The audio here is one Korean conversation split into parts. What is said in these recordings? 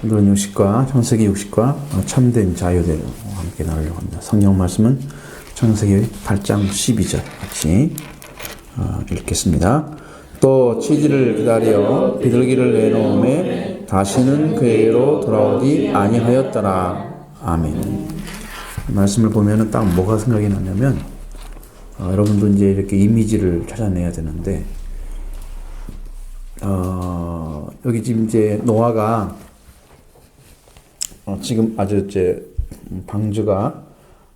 오늘은 60과 창세기 60과 참된 자유대로 함께 나누려고 합니다. 성경 말씀은 창세기 8장 12절 같이 읽겠습니다. 또 치질을 기다려 비둘기를 내놓음에 다시는 그에게로 돌아오지 아니하였더라. 아멘. 이 말씀을 보면은 딱 뭐가 생각이 나냐면 여러분도 이제 이렇게 이미지를 찾아내야 되는데 여기 지금 이제 노아가 지금 아주 이제 방주가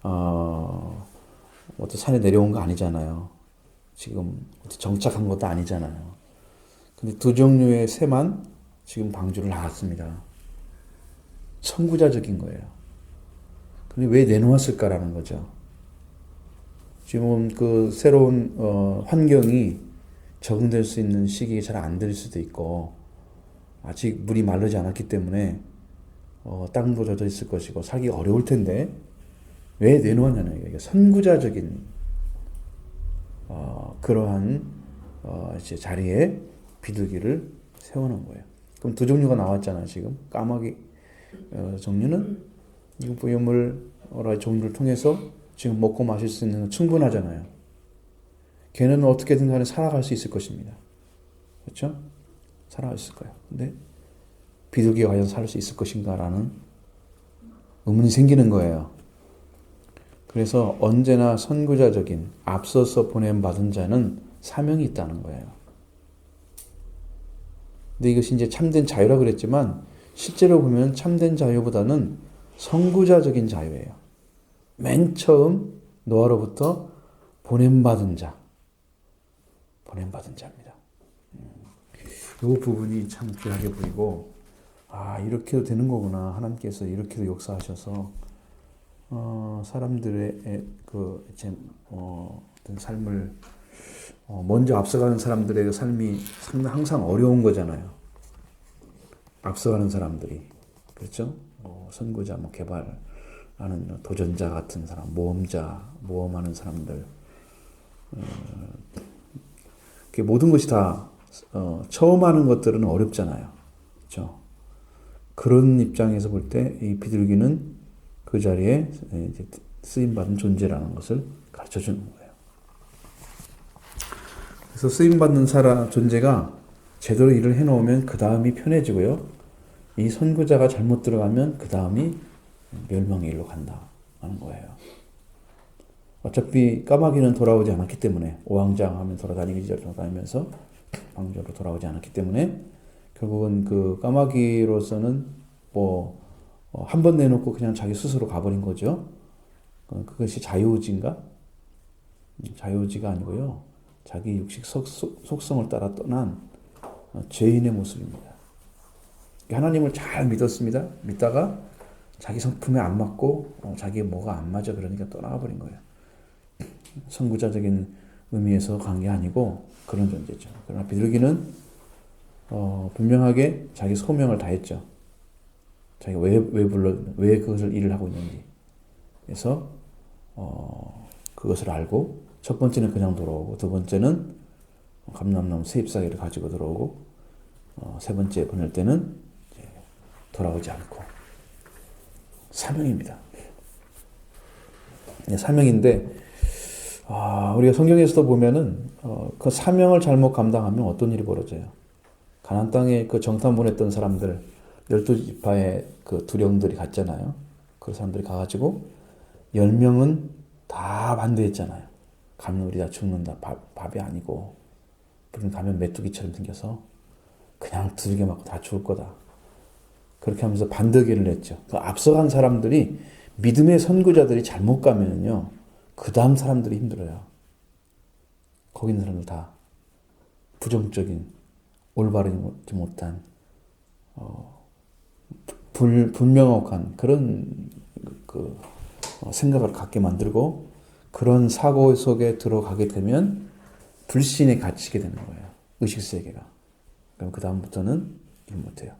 어떤 산에 내려온 거 아니잖아요. 지금 정착한 것도 아니잖아요. 근데 두 종류의 새만 지금 방주를 나왔습니다. 선구자적인 거예요. 근데 왜 내놓았을까라는 거죠. 지금 그 새로운 환경이 적응될 수 있는 시기가 잘 안 될 수도 있고 아직 물이 마르지 않았기 때문에 땅도 젖어 있을 것이고 살기 어려울 텐데 왜 내놓았냐는 얘기예요. 선구자적인 그러한 이제 자리에 비둘기를 세워놓은 거예요. 그럼 두 종류가 나왔잖아요. 지금 까마귀 종류는 유부유물 종류를 통해서 지금 먹고 마실 수 있는 건 충분하잖아요. 걔는 어떻게든 간에 살아갈 수 있을 것입니다. 그렇죠? 살아갈 수 있을 거예요. 근데 비둘기가 과연 살 수 있을 것인가라는 의문이 생기는 거예요. 그래서 언제나 선구자적인 앞서서 보냄받은 자는 사명이 있다는 거예요. 근데 이것이 이제 참된 자유라 그랬지만 실제로 보면 참된 자유보다는 선구자적인 자유예요. 맨 처음 노아로부터 보냄받은 자입니다. 이 부분이 참 귀하게 보이고 이렇게도 되는 거구나. 하나님께서 이렇게도 역사하셔서 사람들의 어떤 삶을 먼저 앞서가는 사람들의 삶이 항상 어려운 거잖아요. 앞서가는 사람들이 그렇죠? 선구자, 개발하는 도전자 같은 사람, 모험하는 사람들, 모든 것이 다 처음 하는 것들은 어렵잖아요. 그렇죠? 그런 입장에서 볼 때 이 비둘기는 그 자리에 이제 쓰임받은 존재라는 것을 가르쳐 주는 거예요. 그래서 쓰임받는 존재가 제대로 일을 해놓으면 그 다음이 편해지고요. 이 선구자가 잘못 들어가면 그 다음이 멸망의 일로 간다 하는 거예요. 어차피 까마귀는 돌아오지 않았기 때문에 오왕장하면 돌아다니면서 방주로 돌아오지 않았기 때문에 결국은 그 까마귀로서는 한 번 내놓고 그냥 자기 스스로 가버린 거죠. 그것이 자유의지인가? 자유의지가 아니고요. 자기 육식 속성을 따라 떠난 죄인의 모습입니다. 하나님을 잘 믿었습니다. 믿다가 자기 성품에 안 맞고 자기 뭐가 안 맞아 그러니까 떠나가 버린 거예요. 선구자적인 의미에서 간 게 아니고 그런 존재죠. 그러나 비둘기는 분명하게 자기 소명을 다했죠. 자기가 왜 그것을 일을 하고 있는지. 그래서 그것을 알고 첫 번째는 그냥 돌아오고 두 번째는 감람나무 세잎사귀를 가지고 들어오고 세 번째 보낼 때는 이제 돌아오지 않고 사명입니다. 사명인데 우리가 성경에서도 보면은 그 사명을 잘못 감당하면 어떤 일이 벌어져요. 가나안 땅에 그 정탐 보냈던 사람들 12지파의 그 두령들이 갔잖아요. 그 사람들이 가가지고 10명은 다 반대했잖아요. 가면 우리 다 죽는다. 밥이 아니고 우리는 가면 메뚜기처럼 생겨서 그냥 두들겨 맞고 다 죽을 거다. 그렇게 하면서 반대기를 냈죠. 그 앞서간 사람들이 믿음의 선구자들이 잘못 가면은요. 그 다음 사람들이 힘들어요. 거기 있는 사람들 다 부정적인 올바르지 못한 불명확한 그런 생각을 갖게 만들고 그런 사고 속에 들어가게 되면 불신에 갇히게 되는 거예요. 의식세계가. 그럼 그 다음부터는 일 못해요.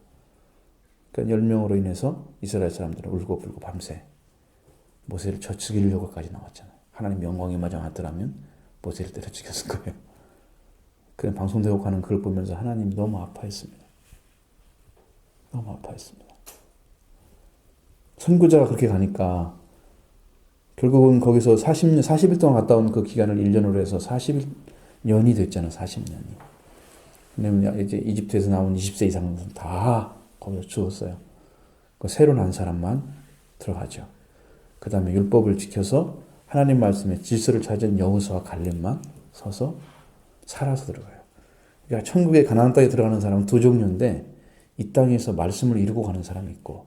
그러니까 10명으로 인해서 이스라엘 사람들은 울고불고 밤새 모세를 쳐 죽이려고까지 나왔잖아요. 하나님 영광이 마저 않았더라면 모세를 때려 죽였을 거예요. 그냥 방송되고 가는 그걸 보면서 하나님 너무 아파했습니다. 너무 아파했습니다. 선구자가 그렇게 가니까 결국은 거기서 40년, 40일 동안 갔다 온 그 기간을 1년으로 해서 40년이 됐잖아, 40년이. 왜냐면 이제 이집트에서 나온 20세 이상은 다 거기서 죽었어요. 그 새로 난 사람만 들어가죠. 그 다음에 율법을 지켜서 하나님 말씀에 질서를 찾은 여호수아와 갈렙만 서서 살아서 들어가요. 그러니까 천국의 가나안 땅에 들어가는 사람은 두 종류인데 이 땅에서 말씀을 이루고 가는 사람이 있고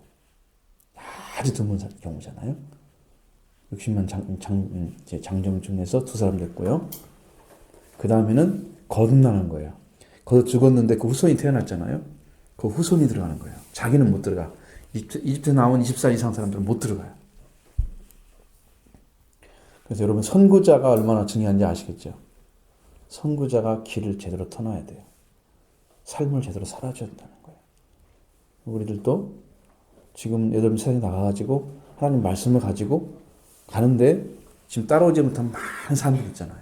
아주 드문 경우잖아요. 60만 장정 중에서 두 사람 됐고요. 그 다음에는 거듭나는 거예요. 거기서 죽었는데 그 후손이 태어났잖아요. 그 후손이 들어가는 거예요. 자기는 못 들어가. 이집트에 나온 20살 이상 사람들은 못 들어가요. 그래서 여러분 선구자가 얼마나 중요한지 아시겠죠? 선구자가 길을 제대로 터놔야 돼요. 삶을 제대로 살아줘야 된다는 거예요. 우리들도 지금 여러분 세상에 나가가지고 하나님 말씀을 가지고 가는데 지금 따라오지 못한 많은 사람들 있잖아요.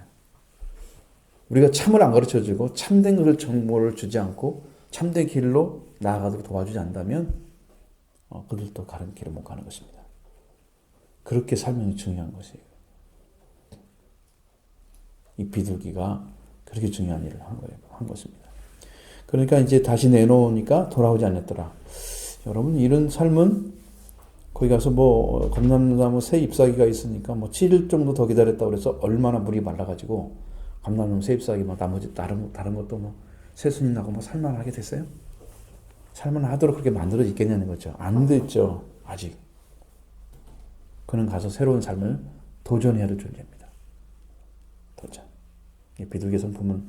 우리가 참을 안 가르쳐주고 참된 것을 정보를 주지 않고 참된 길로 나아가도록 도와주지 않는다면 그들도 가는 길을 못 가는 것입니다. 그렇게 삶이 중요한 것이에요. 이 비둘기가 그렇게 중요한 일을 한 것입니다. 그러니까 이제 다시 내놓으니까 돌아오지 않았더라. 여러분 이런 삶은 거기 가서 뭐 감람나무 새 잎사귀가 있으니까 뭐 7일 정도 더 기다렸다고 그래서 얼마나 물이 말라가지고 감람나무 새 잎사귀 뭐 나머지 다른 것도 뭐 새순이 나고 뭐 살만하게 됐어요? 살만하도록 그렇게 만들어지겠냐는 거죠. 안 됐죠. 아직. 그는 가서 새로운 삶을 도전해야 할 존재입니다. 도전. 비둘기 성품은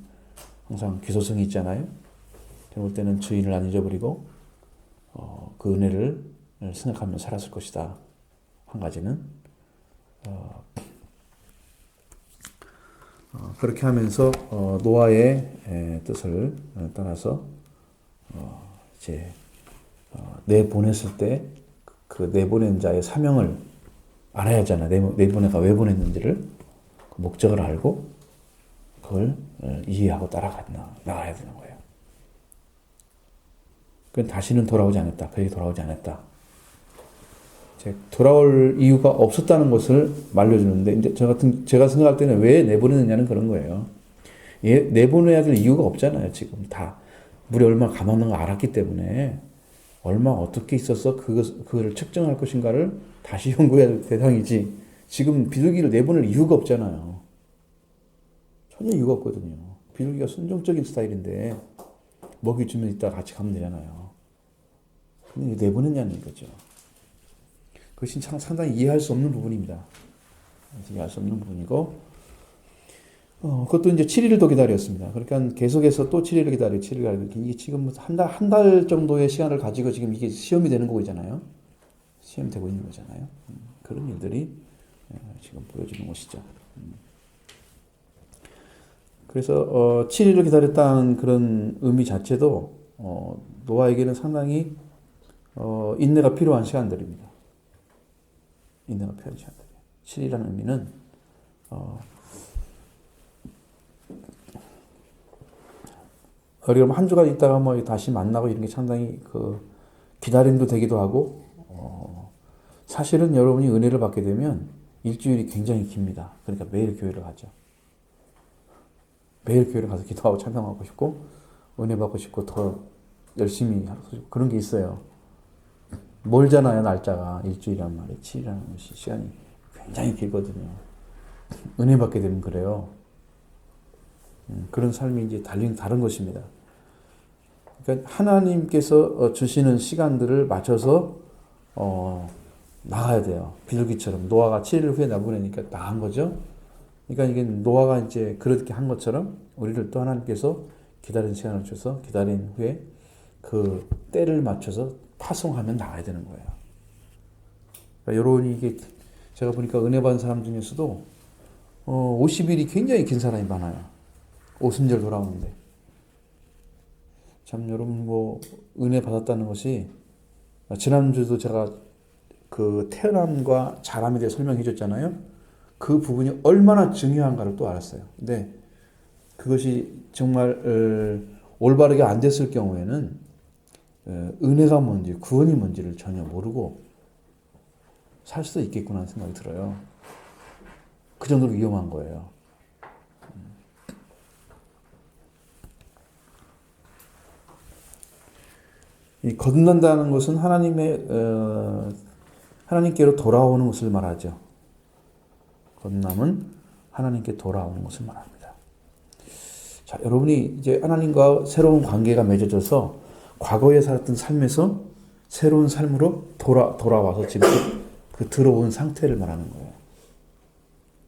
항상 귀소성이 있잖아요. 제가 볼 때는 주인을 안 잊어버리고 그 은혜를 생각하며 살았을 것이다. 한 가지는 그렇게 하면서 노아의 뜻을 따라서 이제 내보냈을 때 그 내보낸 자의 사명을 알아야 하잖아. 내보내가 왜 보냈는지를 그 목적을 알고 그걸 이해하고 나가야 되는 거예요. 그건 다시는 돌아오지 않았다. 그에게 돌아오지 않았다. 돌아올 이유가 없었다는 것을 말려주는데 이제 제가 생각할 때는 왜 내보내느냐는 그런 거예요. 내보내야 될 이유가 없잖아요. 지금 다 물이 얼마나 가만한 거 알았기 때문에 얼마 어떻게 있어서 그거를 측정할 것인가를 다시 연구해야 될 대상이지. 지금 비둘기를 내보낼 이유가 없잖아요. 전혀 이유가 없거든요. 비둘기가 순종적인 스타일인데 먹이 주면 이따 같이 가면 되잖아요. 근데 내보냈냐는 거죠. 그것이 상당히 이해할 수 없는 부분입니다. 이해할 수 없는 부분이고, 그것도 이제 7일을 더 기다렸습니다. 그러니까 계속해서 또 7일을 기다리고, 7일을 기다리고, 이게 지금 한 달 정도의 시간을 가지고 지금 이게 시험이 되는 거잖아요. 시험이 되고 있는 거잖아요. 그런 일들이 지금 보여주는 것이죠. 그래서 7일을 기다렸다는 그런 의미 자체도 노아에게는 상당히 인내가 필요한 시간들입니다. 인내가 필요한 시간들이에요. 7일이라는 의미는 어려움 한 주간 있다가 뭐 다시 만나고 이런 게 상당히 기다림도 되기도 하고 사실은 여러분이 은혜를 받게 되면 일주일이 굉장히 깁니다. 그러니까 매일 교회를 가죠. 매일 교회를 가서 기도하고 찬양하고 싶고 은혜 받고 싶고 더 열심히 하고 싶고 그런 게 있어요. 멀잖아요. 날짜가 일주일이란 말이에요. 7일이라는 시간이 굉장히 길거든요. 은혜 받게 되면 그래요. 그런 삶이 이제 다른 것입니다. 그러니까 하나님께서 주시는 시간들을 맞춰서 나가야 돼요. 비둘기처럼 노아가 7일 후에 나보내니까 나간 거죠. 그러니까 이게 노아가 이제 그렇게 한 것처럼 우리를 또 하나님께서 기다린 시간을 줘서 기다린 후에 그 때를 맞춰서 파송하면 나가야 되는 거예요. 그러니까 여러분이 이게 제가 보니까 은혜 받은 사람 중에서도 50일이 굉장히 긴 사람이 많아요. 오순절 돌아오는데. 참 여러분 뭐 은혜 받았다는 것이 지난주도 제가 그 태어남과 자람에 대해 설명해 줬잖아요. 그 부분이 얼마나 중요한가를 또 알았어요. 근데 그것이 정말 올바르게 안 됐을 경우에는 은혜가 뭔지 구원이 뭔지를 전혀 모르고 살 수도 있겠구나 하는 생각이 들어요. 그 정도로 위험한 거예요. 이 거듭난다는 것은 하나님께로 돌아오는 것을 말하죠. 거듭남은 하나님께 돌아오는 것을 말합니다. 자, 여러분이 이제 하나님과 새로운 관계가 맺어져서 과거에 살았던 삶에서 새로운 삶으로 돌아와서 지금 그 들어온 상태를 말하는 거예요.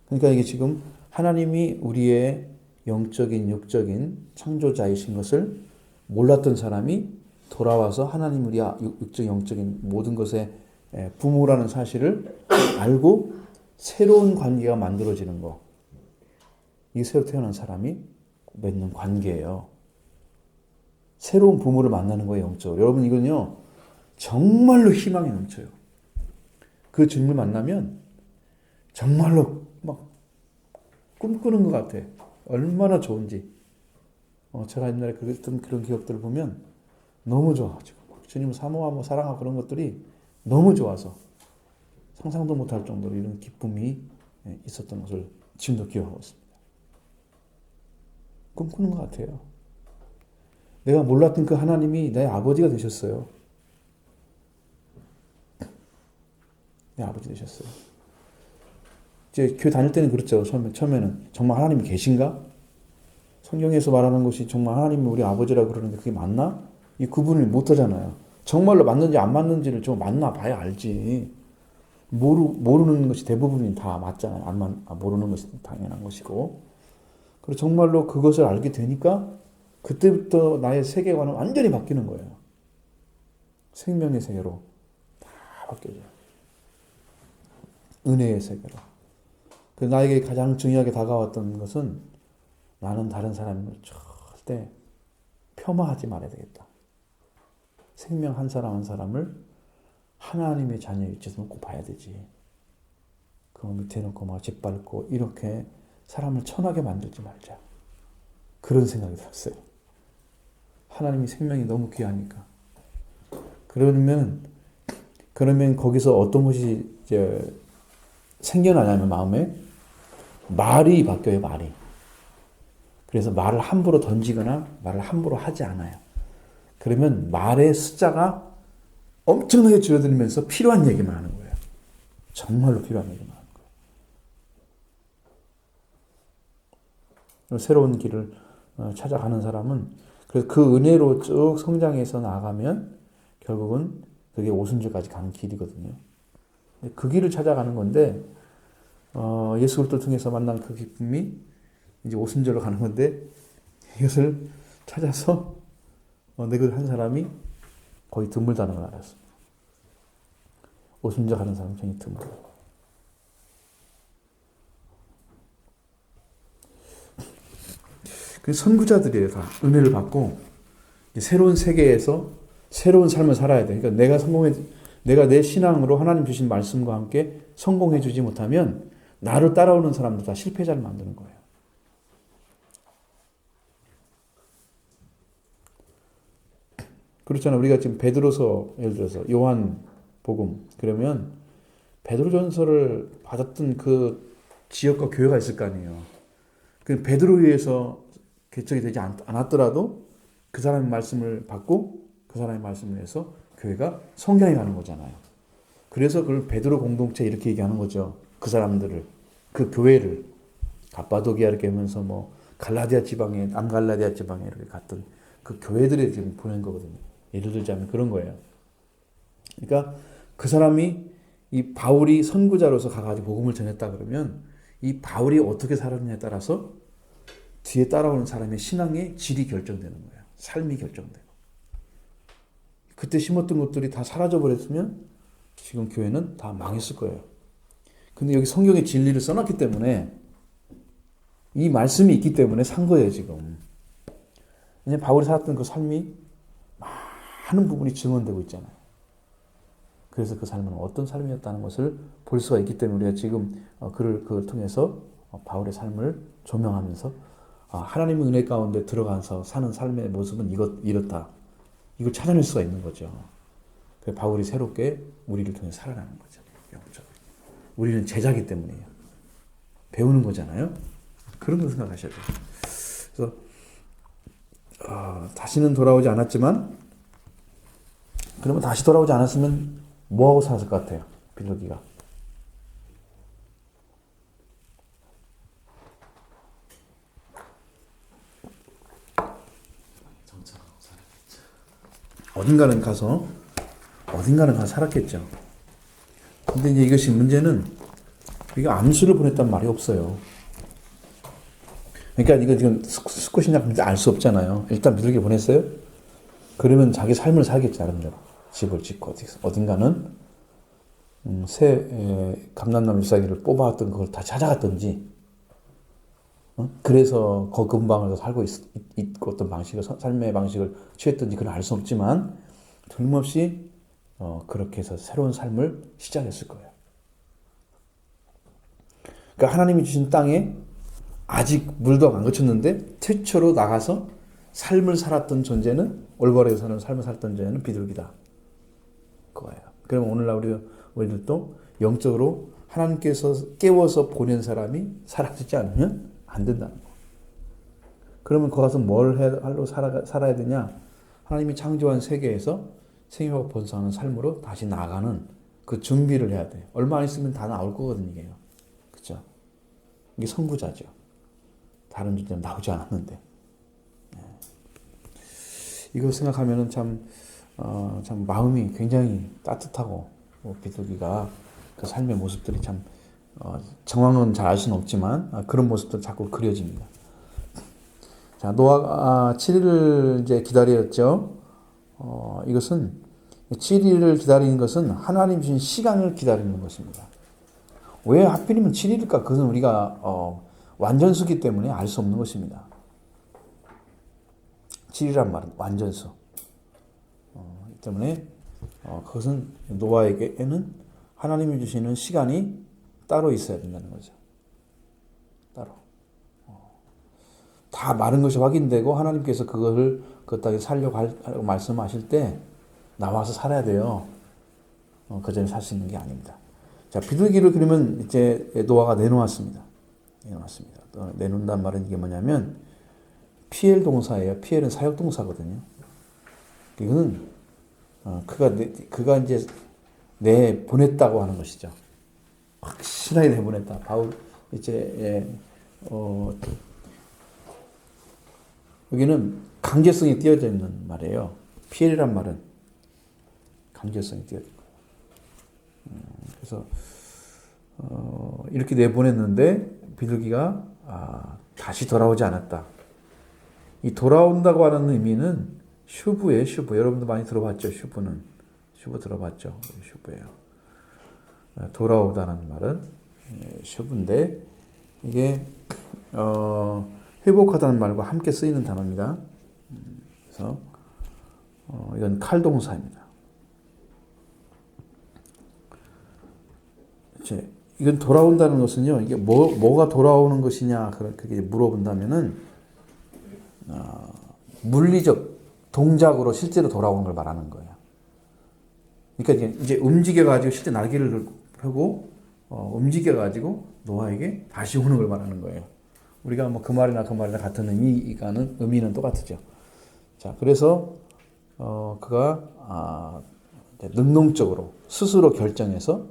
그러니까 이게 지금 하나님이 우리의 영적인, 육적인 창조자이신 것을 몰랐던 사람이 돌아와서 하나님 우리 육적, 영적인 모든 것의 부모라는 사실을 알고 새로운 관계가 만들어지는 거. 이게 새로 태어난 사람이 맺는 관계예요. 새로운 부모를 만나는 거예요, 영적으로. 여러분 이건요, 정말로 희망이 넘쳐요. 그 주님을 만나면 정말로 막 꿈꾸는 것 같아. 얼마나 좋은지. 제가 옛날에 그랬던 그런 기억들을 보면 너무 좋아가지고 주님을 사모하고 사랑하고 그런 것들이 너무 좋아서 상상도 못할 정도로 이런 기쁨이 있었던 것을 지금도 기억하고 있습니다. 꿈꾸는 것 같아요. 내가 몰랐던 그 하나님이 내 아버지가 되셨어요. 내 아버지 되셨어요. 이제 교회 다닐 때는 그렇죠. 처음에는 정말 하나님이 계신가? 성경에서 말하는 것이 정말 하나님이 우리 아버지라고 그러는데 그게 맞나? 이 구분을 못 하잖아요. 정말로 맞는지 안 맞는지를 좀 만나봐야 알지. 모르는 것이 대부분이 다 맞잖아요. 모르는 것이 당연한 것이고. 그리고 정말로 그것을 알게 되니까 그때부터 나의 세계관은 완전히 바뀌는 거예요. 생명의 세계로 다 바뀌어져요. 은혜의 세계로. 그 나에게 가장 중요하게 다가왔던 것은 나는 다른 사람을 절대 폄하하지 말아야 되겠다. 생명 한 사람 한 사람을 하나님의 자녀의 위치에서 놓고 봐야 되지. 그 밑에 놓고 막 짓밟고 이렇게 사람을 천하게 만들지 말자. 그런 생각이 들었어요. 하나님이 생명이 너무 귀하니까. 그러면 거기서 어떤 것이 이제 생겨나냐면 마음에 말이 바뀌어요, 말이. 그래서 말을 함부로 던지거나 말을 함부로 하지 않아요. 그러면 말의 숫자가 엄청나게 줄어들면서 필요한 얘기만 하는 거예요. 정말로 필요한 얘기만 하는 거예요. 새로운 길을 찾아가는 사람은 그래서 그 은혜로 쭉 성장해서 나아가면 결국은 그게 오순절까지 가는 길이거든요. 그 길을 찾아가는 건데 예수 그리스도를 통해서 만난 그 기쁨이 이제 오순절로 가는 건데 이것을 찾아서 내가 한 사람이 거의 드물다는 걸 알았습니다. 오순절 하는 사람이 굉장히 드물어요. 그 선구자들이에요. 다 은혜를 받고 새로운 세계에서 새로운 삶을 살아야 돼. 그러니까 내가 내 신앙으로 하나님 주신 말씀과 함께 성공해 주지 못하면 나를 따라오는 사람들 다 실패자를 만드는 거예요. 그렇잖아요. 우리가 지금 베드로서 예를 들어서 요한 복음 그러면 베드로전서를 받았던 그 지역과 교회가 있을 거 아니에요. 그 베드로에 의해서 개척이 되지 않았더라도 그 사람의 말씀을 받고 그 사람의 말씀을 해서 교회가 성장해 가는 거잖아요. 그래서 그걸 베드로 공동체 이렇게 얘기하는 거죠. 그 사람들을, 그 교회를 갑바도기아 이렇게 하면서 뭐 갈라디아 지방에, 남갈라디아 지방에 이렇게 갔던 그 교회들에 지금 보낸 거거든요. 예를 들자면 그런 거예요. 그러니까 그 사람이 이 바울이 선구자로서 가가지고 복음을 전했다 그러면 이 바울이 어떻게 살았느냐에 따라서 뒤에 따라오는 사람의 신앙의 질이 결정되는 거예요. 삶이 결정되고. 그때 심었던 것들이 다 사라져버렸으면 지금 교회는 다 망했을 거예요. 근데 여기 성경의 진리를 써놨기 때문에 이 말씀이 있기 때문에 산 거예요, 지금. 왜냐면 바울이 살았던 그 삶이 많은 부분이 증언되고 있잖아요. 그래서 그 삶은 어떤 삶이었다는 것을 볼 수가 있기 때문에 우리가 지금 그걸 통해서 바울의 삶을 조명하면서 하나님의 은혜 가운데 들어가서 사는 삶의 모습은 이렇다. 이걸 찾아낼 수가 있는 거죠. 바울이 새롭게 우리를 통해 살아나는 거죠. 영적으로. 우리는 제자기 때문이에요. 배우는 거잖아요. 그런 거 생각하셔야 돼요. 그래서 다시는 돌아오지 않았지만, 그러면 다시 돌아오지 않았으면 뭐하고 살았을 것 같아요? 비둘기가. 어딘가는 가서 살았겠죠. 근데 이제 이것이 문제는, 우리가 암수를 보냈단 말이 없어요. 그러니까 이거 지금 수컷이냐 알 수 없잖아요. 일단 비둘기 보냈어요. 그러면 자기 삶을 살겠지, 나름대로. 집을 짓고 어딘가는 새 감람나무 잎사귀를 뽑아왔던 그걸 다 찾아갔던지, 그래서 그 근방에서 살고 있고 어떤 방식을, 삶의 방식을 취했던지 그건 알 수 없지만, 틀림없이 그렇게 해서 새로운 삶을 시작했을 거예요. 그러니까 하나님이 주신 땅에 아직 물도 안 거쳤는데 최초로 나가서 삶을 살았던 존재는, 올바르게 사는 삶을 살았던 존재는 비둘기다. 그거예요. 그러면 오늘날 우리들도 영적으로 하나님께서 깨워서 보낸 사람이 사라지지 않으면 안 된다는 거. 그러면 거기서 뭘 하러 살아야 되냐? 하나님이 창조한 세계에서 생명과 번성하는 삶으로 다시 나아가는 그 준비를 해야 돼요. 얼마 안 있으면 다 나올 거거든요, 이게요. 그죠? 이게 선구자죠. 다른 존재는 나오지 않았는데. 이걸 생각하면은 참 마음이 굉장히 따뜻하고, 비둘기가 그 삶의 모습들이 참, 정황은 잘 알 수는 없지만, 그런 모습들 자꾸 그려집니다. 자, 노아가 7일을 이제 기다렸죠. 이것은 7일을 기다리는 것은 하나님 주신 시간을 기다리는 것입니다. 왜 하필이면 7일일까? 그것은 우리가 완전수기 때문에 알 수 없는 것입니다. 7이란 말은 완전수. 이 때문에 그것은 노아에게는 하나님이 주시는 시간이 따로 있어야 된다는 거죠. 따로. 다 마른 것이 확인되고 하나님께서 그것을 그 땅에 살려고 하고 말씀하실 때 나와서 살아야 돼요. 그 전에 살 수 있는 게 아닙니다. 자, 비둘기를 그러면 이제 노아가 내놓았습니다. 내놓는단 말은 이게 뭐냐면, 피엘 동사예요. 피엘은 사역 동사거든요. 이거는 그가 이제 보냈다고 하는 것이죠. 확실하게 내보냈다. 바울 이제 여기는 강제성이 띄어져 있는 말이에요. 피엘이란 말은 강제성이 띄어져 있고, 그래서 이렇게 내보냈는데 비둘기가 다시 돌아오지 않았다. 이 돌아온다고 하는 의미는 슈브예요, 슈브. 여러분도 많이 들어봤죠, 슈브는. 슈브 들어봤죠, 슈브예요. 돌아오다는 말은 슈브인데, 이게 회복하다는 말과 함께 쓰이는 단어입니다. 그래서 이건 칼동사입니다. 이건 돌아온다는 것은요, 이게 뭐가 돌아오는 것이냐, 그렇게 물어본다면은, 물리적 동작으로 실제로 돌아오는 걸 말하는 거예요. 그러니까 이제 움직여가지고 실제 날개를 펴고, 움직여가지고 노아에게 다시 오는 걸 말하는 거예요. 우리가 뭐 그 말이나 같은 의미는 똑같죠. 자, 그래서 그가 능동적으로 스스로 결정해서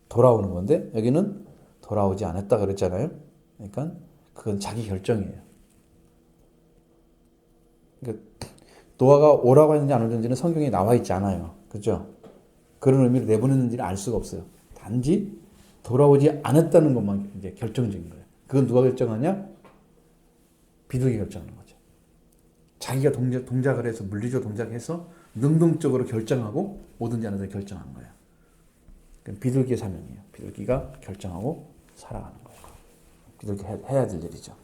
돌아오는 건데, 여기는 돌아오지 않았다 그랬잖아요. 그러니까 그건 자기 결정이에요. 그러니까 노아가 오라고 했는지 안 오는지는 성경에 나와 있지 않아요. 그죠? 그런 의미로 내보냈는지를 알 수가 없어요. 단지 돌아오지 않았다는 것만 이제 결정적인 거예요. 그건 누가 결정하냐? 비둘기가 결정하는 거죠. 자기가 동작을 해서, 물리적 동작해서 능동적으로 결정하고 오든지 안 오든지 결정하는 거예요. 비둘기의 사명이에요. 비둘기가 결정하고 살아가는 거예요. 비둘기 해야 될 일이죠.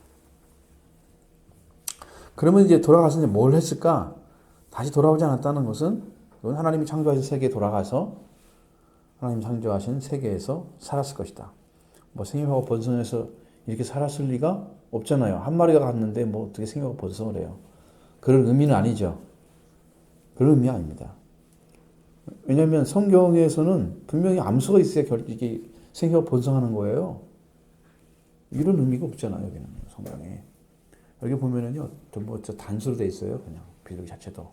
그러면 이제 돌아가서 이제 뭘 했을까? 다시 돌아오지 않았다는 것은 하나님이 창조하신 세계에 돌아가서 하나님 창조하신 세계에서 살았을 것이다. 뭐 생명하고 번성해서 이렇게 살았을 리가 없잖아요. 한 마리가 갔는데 뭐 어떻게 생명하고 번성을 해요? 그런 의미는 아니죠. 그런 의미 아닙니다. 왜냐하면 성경에서는 분명히 암수가 있어야 이게 생겨가 번성하는 거예요. 이런 의미가 없잖아요, 여기는 성경에. 여기 보면은요, 전부 단수로 돼 있어요. 그냥 비둘기 자체도.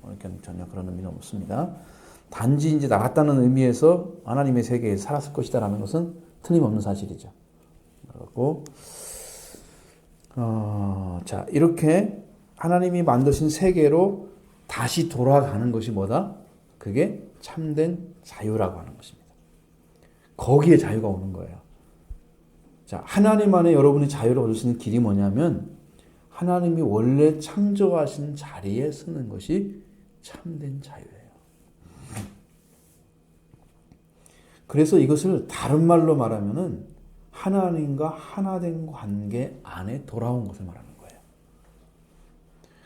그러니까 전혀 그런 의미는 없습니다. 단지 이제 나갔다는 의미에서 하나님의 세계에 살았을 것이다라는 것은 틀림없는 사실이죠. 그리고 자, 이렇게 하나님이 만드신 세계로 다시 돌아가는 것이 뭐다? 그게 참된 자유라고 하는 것입니다. 거기에 자유가 오는 거예요. 자, 하나님 안에 여러분이 자유를 얻을 수 있는 길이 뭐냐면 하나님이 원래 창조하신 자리에 서는 것이 참된 자유예요. 그래서 이것을 다른 말로 말하면은 하나님과 하나된 관계 안에 돌아온 것을 말하는 거예요.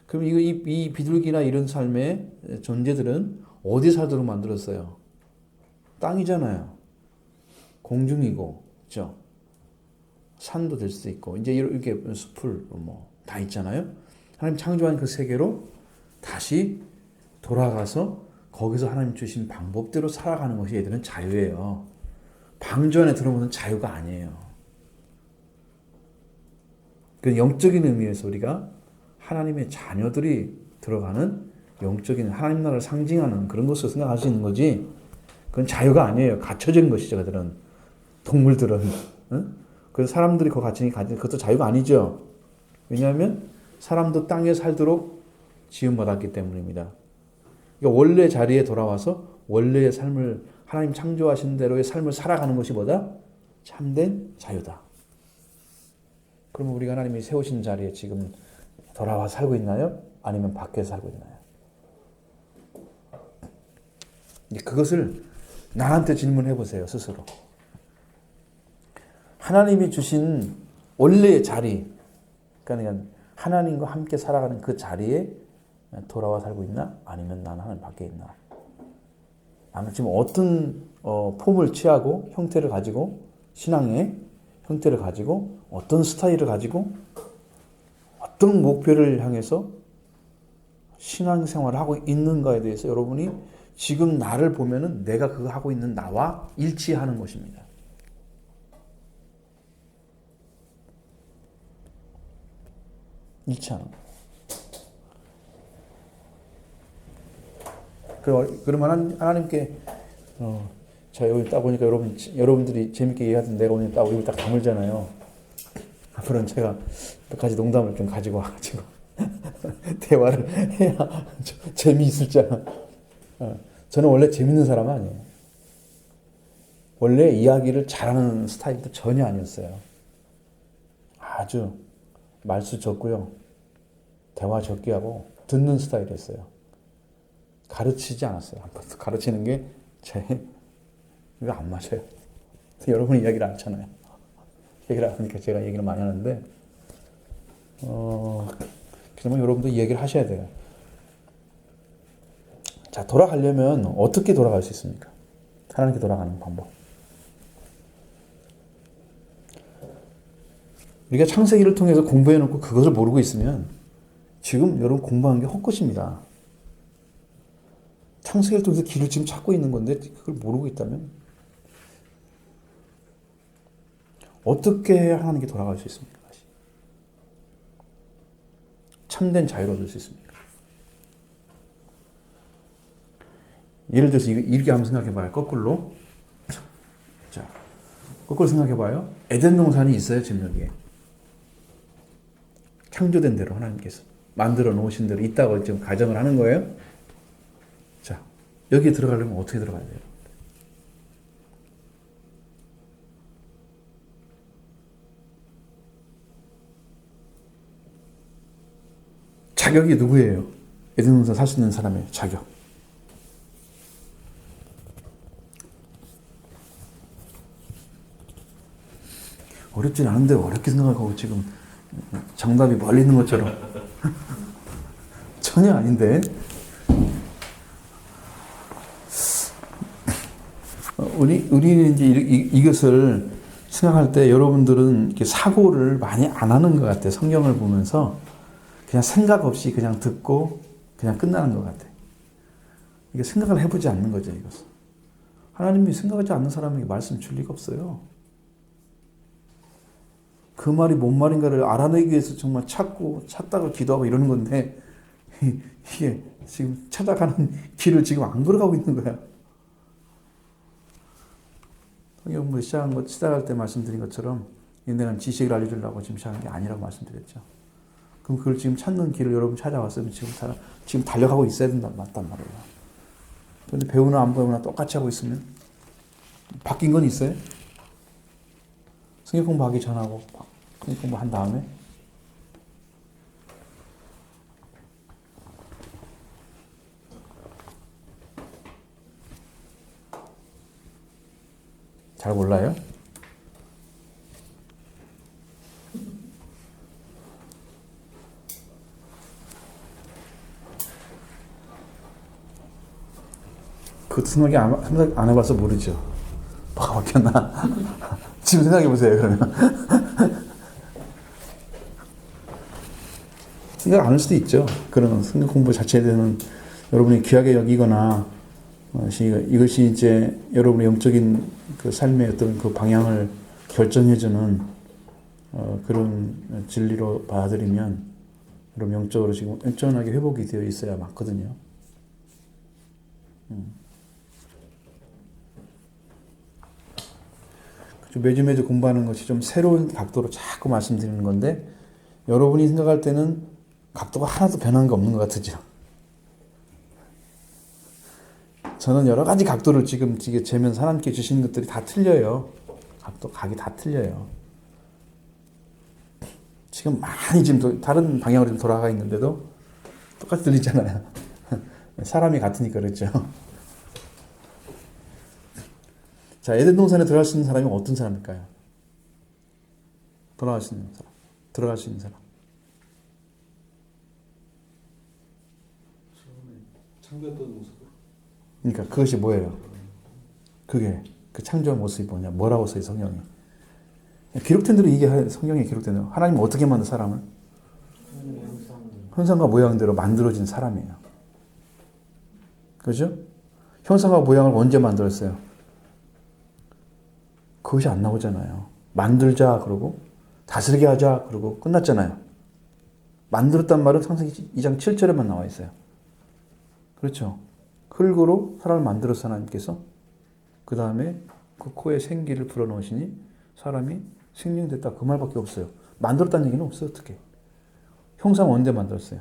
그럼 이 비둘기나 이런 삶의 존재들은 어디 살도록 만들었어요? 땅이잖아요. 공중이고, 그렇죠? 산도 될 수도 있고, 이제 이렇게 숲을 다 있잖아요. 하나님 창조한 그 세계로 다시 돌아가서 거기서 하나님 주신 방법대로 살아가는 것이 얘들은 자유예요. 방주 안에 들어오는 자유가 아니에요. 그 영적인 의미에서 우리가 하나님의 자녀들이 들어가는 영적인 하나님 나라를 상징하는 그런 것을 생각할 수 있는 거지. 그건 자유가 아니에요. 갇혀진 것이죠. 그들은 동물들은. 응? 그래서 사람들이 그 가진 그것도 자유가 아니죠. 왜냐하면 사람도 땅에 살도록 지음받았기 때문입니다. 그러니까 원래 자리에 돌아와서 원래의 삶을 하나님 창조하신 대로의 삶을 살아가는 것이 뭐다? 참된 자유다. 그러면 우리가 하나님이 세우신 자리에 지금 돌아와 살고 있나요? 아니면 밖에서 살고 있나요? 그것을 나한테 질문해 보세요, 스스로. 하나님이 주신 원래의 자리, 그러니까 하나님과 함께 살아가는 그 자리에 돌아와 살고 있나? 아니면 나는 하나님 밖에 있나? 나는 지금 어떤 폼을 취하고 형태를 가지고 신앙의 형태를 가지고 어떤 스타일을 가지고 어떤 목표를 향해서 신앙생활을 하고 있는가에 대해서 여러분이 지금 나를 보면은 내가 그거 하고 있는 나와 일치하는 것입니다. 일치하는 거. 그러면 하나님께 자 여기 딱 보니까 여러분들이 재밌게 얘기하던 내가 오늘 딱 여기 딱 다물잖아요. 앞으로는 제가 몇 가지 농담을 좀 가지고 와가지고 대화를 해야 재미있을잖아. 저는 원래 재밌는 사람은 아니에요. 원래 이야기를 잘하는 스타일도 전혀 아니었어요. 아주 말수 적고요. 대화 적게 하고 듣는 스타일이었어요. 가르치지 않았어요. 가르치는 게 이거 안 맞아요. 여러분이 이야기를 안 하잖아요. 얘기를 안 하니까 제가 얘기를 많이 하는데 그러면 여러분도 이 얘기를 하셔야 돼요. 자, 돌아가려면 어떻게 돌아갈 수 있습니까? 하나님께 돌아가는 방법. 우리가 창세기를 통해서 공부해놓고 그것을 모르고 있으면 지금 여러분 공부한 게 헛것입니다. 창세기를 통해서 길을 지금 찾고 있는 건데 그걸 모르고 있다면 어떻게 해야 하나님께 돌아갈 수 있습니까? 다시. 참된 자유를 얻을 수 있습니까? 예를 들어서 이렇게 한번 생각해봐요. 거꾸로. 자, 거꾸로 생각해봐요. 에덴 동산이 있어요, 지금 여기에. 창조된 대로 하나님께서 만들어 놓으신 대로 있다고 지금 가정을 하는 거예요. 자, 여기에 들어가려면 어떻게 들어가야 돼요? 자격이 누구예요? 에덴 동산 살 수 있는 사람의 자격. 어렵진 않은데 어렵게 생각하고 지금 정답이 멀리 있는 것처럼 전혀 아닌데 우리는 이제 이것을 생각할 때 여러분들은 이렇게 사고를 많이 안 하는 것 같아요. 성경을 보면서 그냥 생각 없이 그냥 듣고 그냥 끝나는 것 같아요. 이게 생각을 해보지 않는 거죠, 이것은. 하나님이 생각하지 않는 사람에게 말씀 줄 리가 없어요. 그 말이 뭔 말인가를 알아내기 위해서 정말 찾다가 기도하고 이러는 건데, 이게 지금 찾아가는 길을 지금 안 걸어가고 있는 거야. 성경 공부 시작할 때 말씀드린 것처럼, 내가 지식을 알려주려고 지금 시작한 게 아니라고 말씀드렸죠. 그럼 그걸 지금 찾는 길을 여러분 찾아왔으면 지금 달려가고 있어야 된단 말이에요. 그런데 배우나 안 배우나 똑같이 하고 있으면 바뀐 건 있어요? 성경 공부하기 전하고 성경 공부한 다음에 잘 몰라요? 그것도 생각 안 해봐서 모르죠. 뭐가 바뀌었나? 지금 생각해 보세요, 그러면. 생각 안 할 수도 있죠. 그런 성경 공부 자체에 대해서는 여러분이 귀하게 여기거나, 이것이 이제 여러분의 영적인 그 삶의 어떤 그 방향을 결정해주는, 그런 진리로 받아들이면, 여러분 영적으로 지금 온전하게 회복이 되어 있어야 맞거든요. 매주 공부하는 것이 좀 새로운 각도로 자꾸 말씀드리는 건데, 여러분이 생각할 때는 각도가 하나도 변한 게 없는 것 같으죠. 저는 여러 가지 각도를 지금 재면서 하나님께 주시는 것들이 다 틀려요. 각이 다 틀려요. 지금 많이 지금 다른 방향으로 돌아가 있는데도 똑같이 들리잖아요. 사람이 같으니까 그렇죠. 자, 에덴 동산에 들어갈 수 있는 사람이 어떤 사람일까요? 들어갈 수 있는 사람. 창조했던 모습으로. 그러니까 그것이 뭐예요? 그게 그 창조한 모습이 뭐냐? 뭐라고 써요, 성경에? 기록된 대로 이게 성경에 기록된 대로 하나님은 어떻게 만든 사람을? 형상과 모양대로 만들어진 사람이에요. 그죠? 형상과 모양을 언제 만들었어요? 그것이 안 나오잖아요. 만들자 그러고 다스리게 하자 그러고 끝났잖아요. 만들었단 말은 창세기 2장 7절에만 나와 있어요. 그렇죠? 흙으로 사람을 만들어서 하나님께서 그 다음에 그 코에 생기를 불어넣으시니 사람이 생명됐다. 그 말밖에 없어요. 만들었다는 얘기는 없어요. 어떻게? 형상 언제 만들었어요?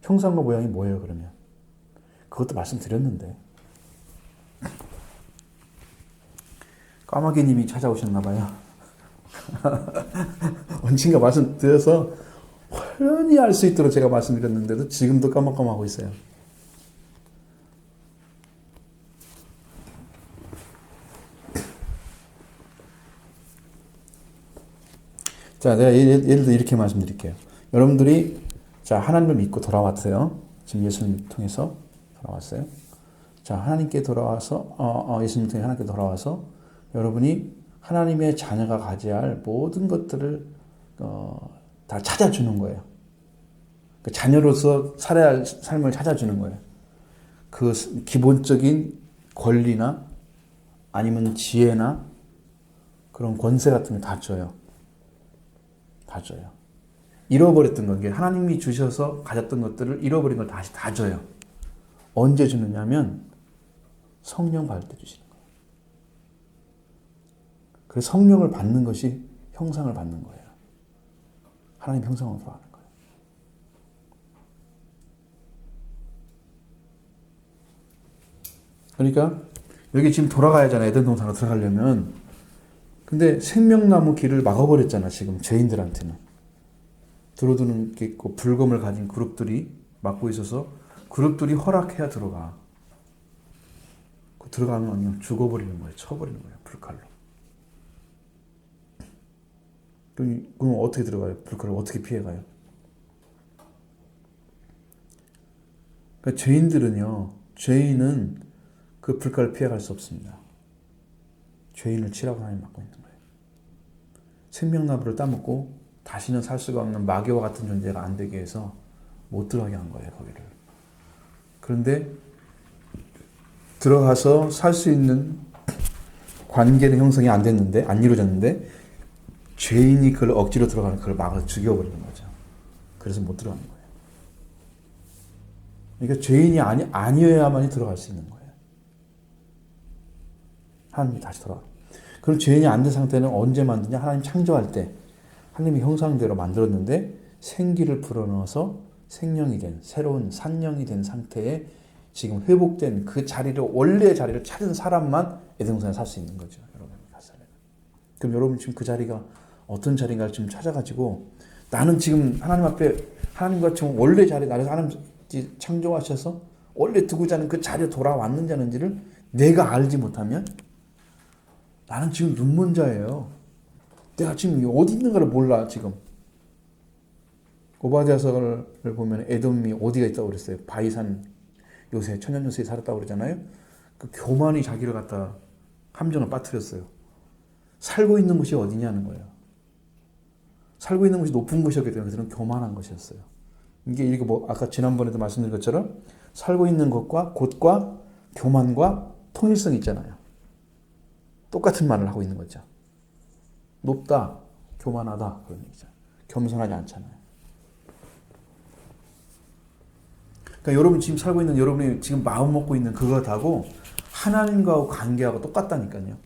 형상과 모양이 뭐예요, 그러면? 그것도 말씀드렸는데. 까마귀님이 찾아오셨나봐요. 언젠가 말씀드려서 훤히 알 수 있도록 제가 말씀드렸는데도 지금도 까먹까먹하고 있어요. 자, 내가 예를 들어 이렇게 말씀드릴게요. 여러분들이 자, 하나님을 믿고 돌아왔어요. 지금 예수님 통해서 돌아왔어요. 자, 하나님께 돌아와서 예수님 통해 하나님께 돌아와서 여러분이 하나님의 자녀가 가져야 할 모든 것들을 다 찾아주는 거예요. 그 자녀로서 살아야 할 삶을 찾아주는 거예요. 그 기본적인 권리나 아니면 지혜나 그런 권세 같은 게 다 줘요. 다 줘요. 잃어버렸던 건 게 하나님이 주셔서 가졌던 것들을 잃어버린 걸 다시 다 줘요. 언제 주느냐면 성령 받을 때 주시는 거예요. 그래서 성령을 받는 것이 형상을 받는 거예요. 하나님 형상으로 돌아가는 거예요. 그러니까 여기 지금 돌아가야 하잖아요. 에덴 동산으로 들어가려면. 근데 생명나무 길을 막아버렸잖아. 지금 죄인들한테는. 들어두는 게 있고 불검을 가진 그룹들이 막고 있어서 그룹들이 허락해야 들어가. 들어가면 아니면 죽어버리는 거예요. 쳐버리는 거예요. 불칼로. 그럼 어떻게 들어가요? 불칼을 어떻게 피해가요? 그러니까 죄인은 그 불칼을 피해갈 수 없습니다. 죄인을 치라고 하나님 막고 있는 거예요. 생명나무를 따먹고 다시는 살 수가 없는 마귀와 같은 존재가 안 되게 해서 못 들어가게 한 거예요, 거기를. 그런데 들어가서 살 수 있는 관계는 형성이 안 됐는데, 안 이루어졌는데, 죄인이 그걸 억지로 들어가는 그걸 막아서 죽여버리는 거죠. 그래서 못 들어가는 거예요. 그러니까 죄인이 아니어야만이 들어갈 수 있는 거예요. 하나님이 다시 돌아와. 그럼 죄인이 안 된 상태는 언제 만드냐? 하나님 창조할 때 하나님의 형상대로 만들었는데 생기를 불어넣어서 생명이 된 새로운 산령이 된 상태에 지금 회복된 그 자리를 원래의 자리를 찾은 사람만 에덴동산에 살 수 있는 거죠. 여러분 그럼 여러분 지금 그 자리가 어떤 자리인가를 지금 찾아가지고 나는 지금 하나님 앞에 하나님과 지금 원래 자리 나를 하나님 창조하셔서 원래 두고자 하는 그 자리에 돌아왔는지 아닌지를 내가 알지 못하면 나는 지금 눈먼 자예요. 내가 지금 어디 있는가를 몰라 지금. 오바댜서를 보면 에돔이 어디가 있다고 그랬어요. 바이산 요새 천년 요새에 살았다고 그러잖아요. 그 교만이 자기를 갖다 함정을 빠뜨렸어요. 살고 있는 곳이 어디냐는 거예요. 살고 있는 곳이 높은 곳이었기 때문에 그들은 교만한 것이었어요. 이게 뭐 아까 지난번에도 말씀드린 것처럼 살고 있는 곳과 교만과 통일성이 있잖아요. 똑같은 말을 하고 있는 거죠. 높다, 교만하다 그런 얘기죠. 겸손하지 않잖아요. 그러니까 여러분 지금 살고 있는 여러분이 지금 마음 먹고 있는 그것하고 하나님과 관계하고 똑같다니까요.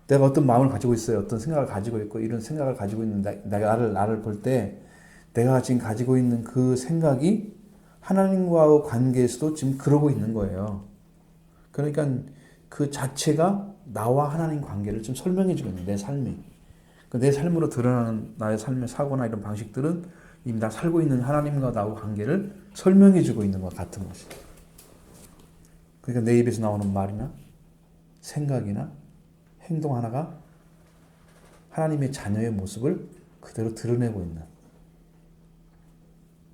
내가 어떤 마음을 가지고 있어요. 어떤 생각을 가지고 있고 이런 생각을 가지고 있는 나를 볼 때 내가 지금 가지고 있는 그 생각이 하나님과의 관계에서도 지금 그러고 있는 거예요. 그러니까 그 자체가 나와 하나님 관계를 좀 설명해 주고 있는 내 삶이. 내 삶으로 드러나는 나의 삶의 사고나 이런 방식들은 이미 나 살고 있는 하나님과 나와 관계를 설명해 주고 있는 것 같은 것이죠. 그러니까 내 입에서 나오는 말이나 생각이나 행동 하나가 하나님의 자녀의 모습을 그대로 드러내고 있는.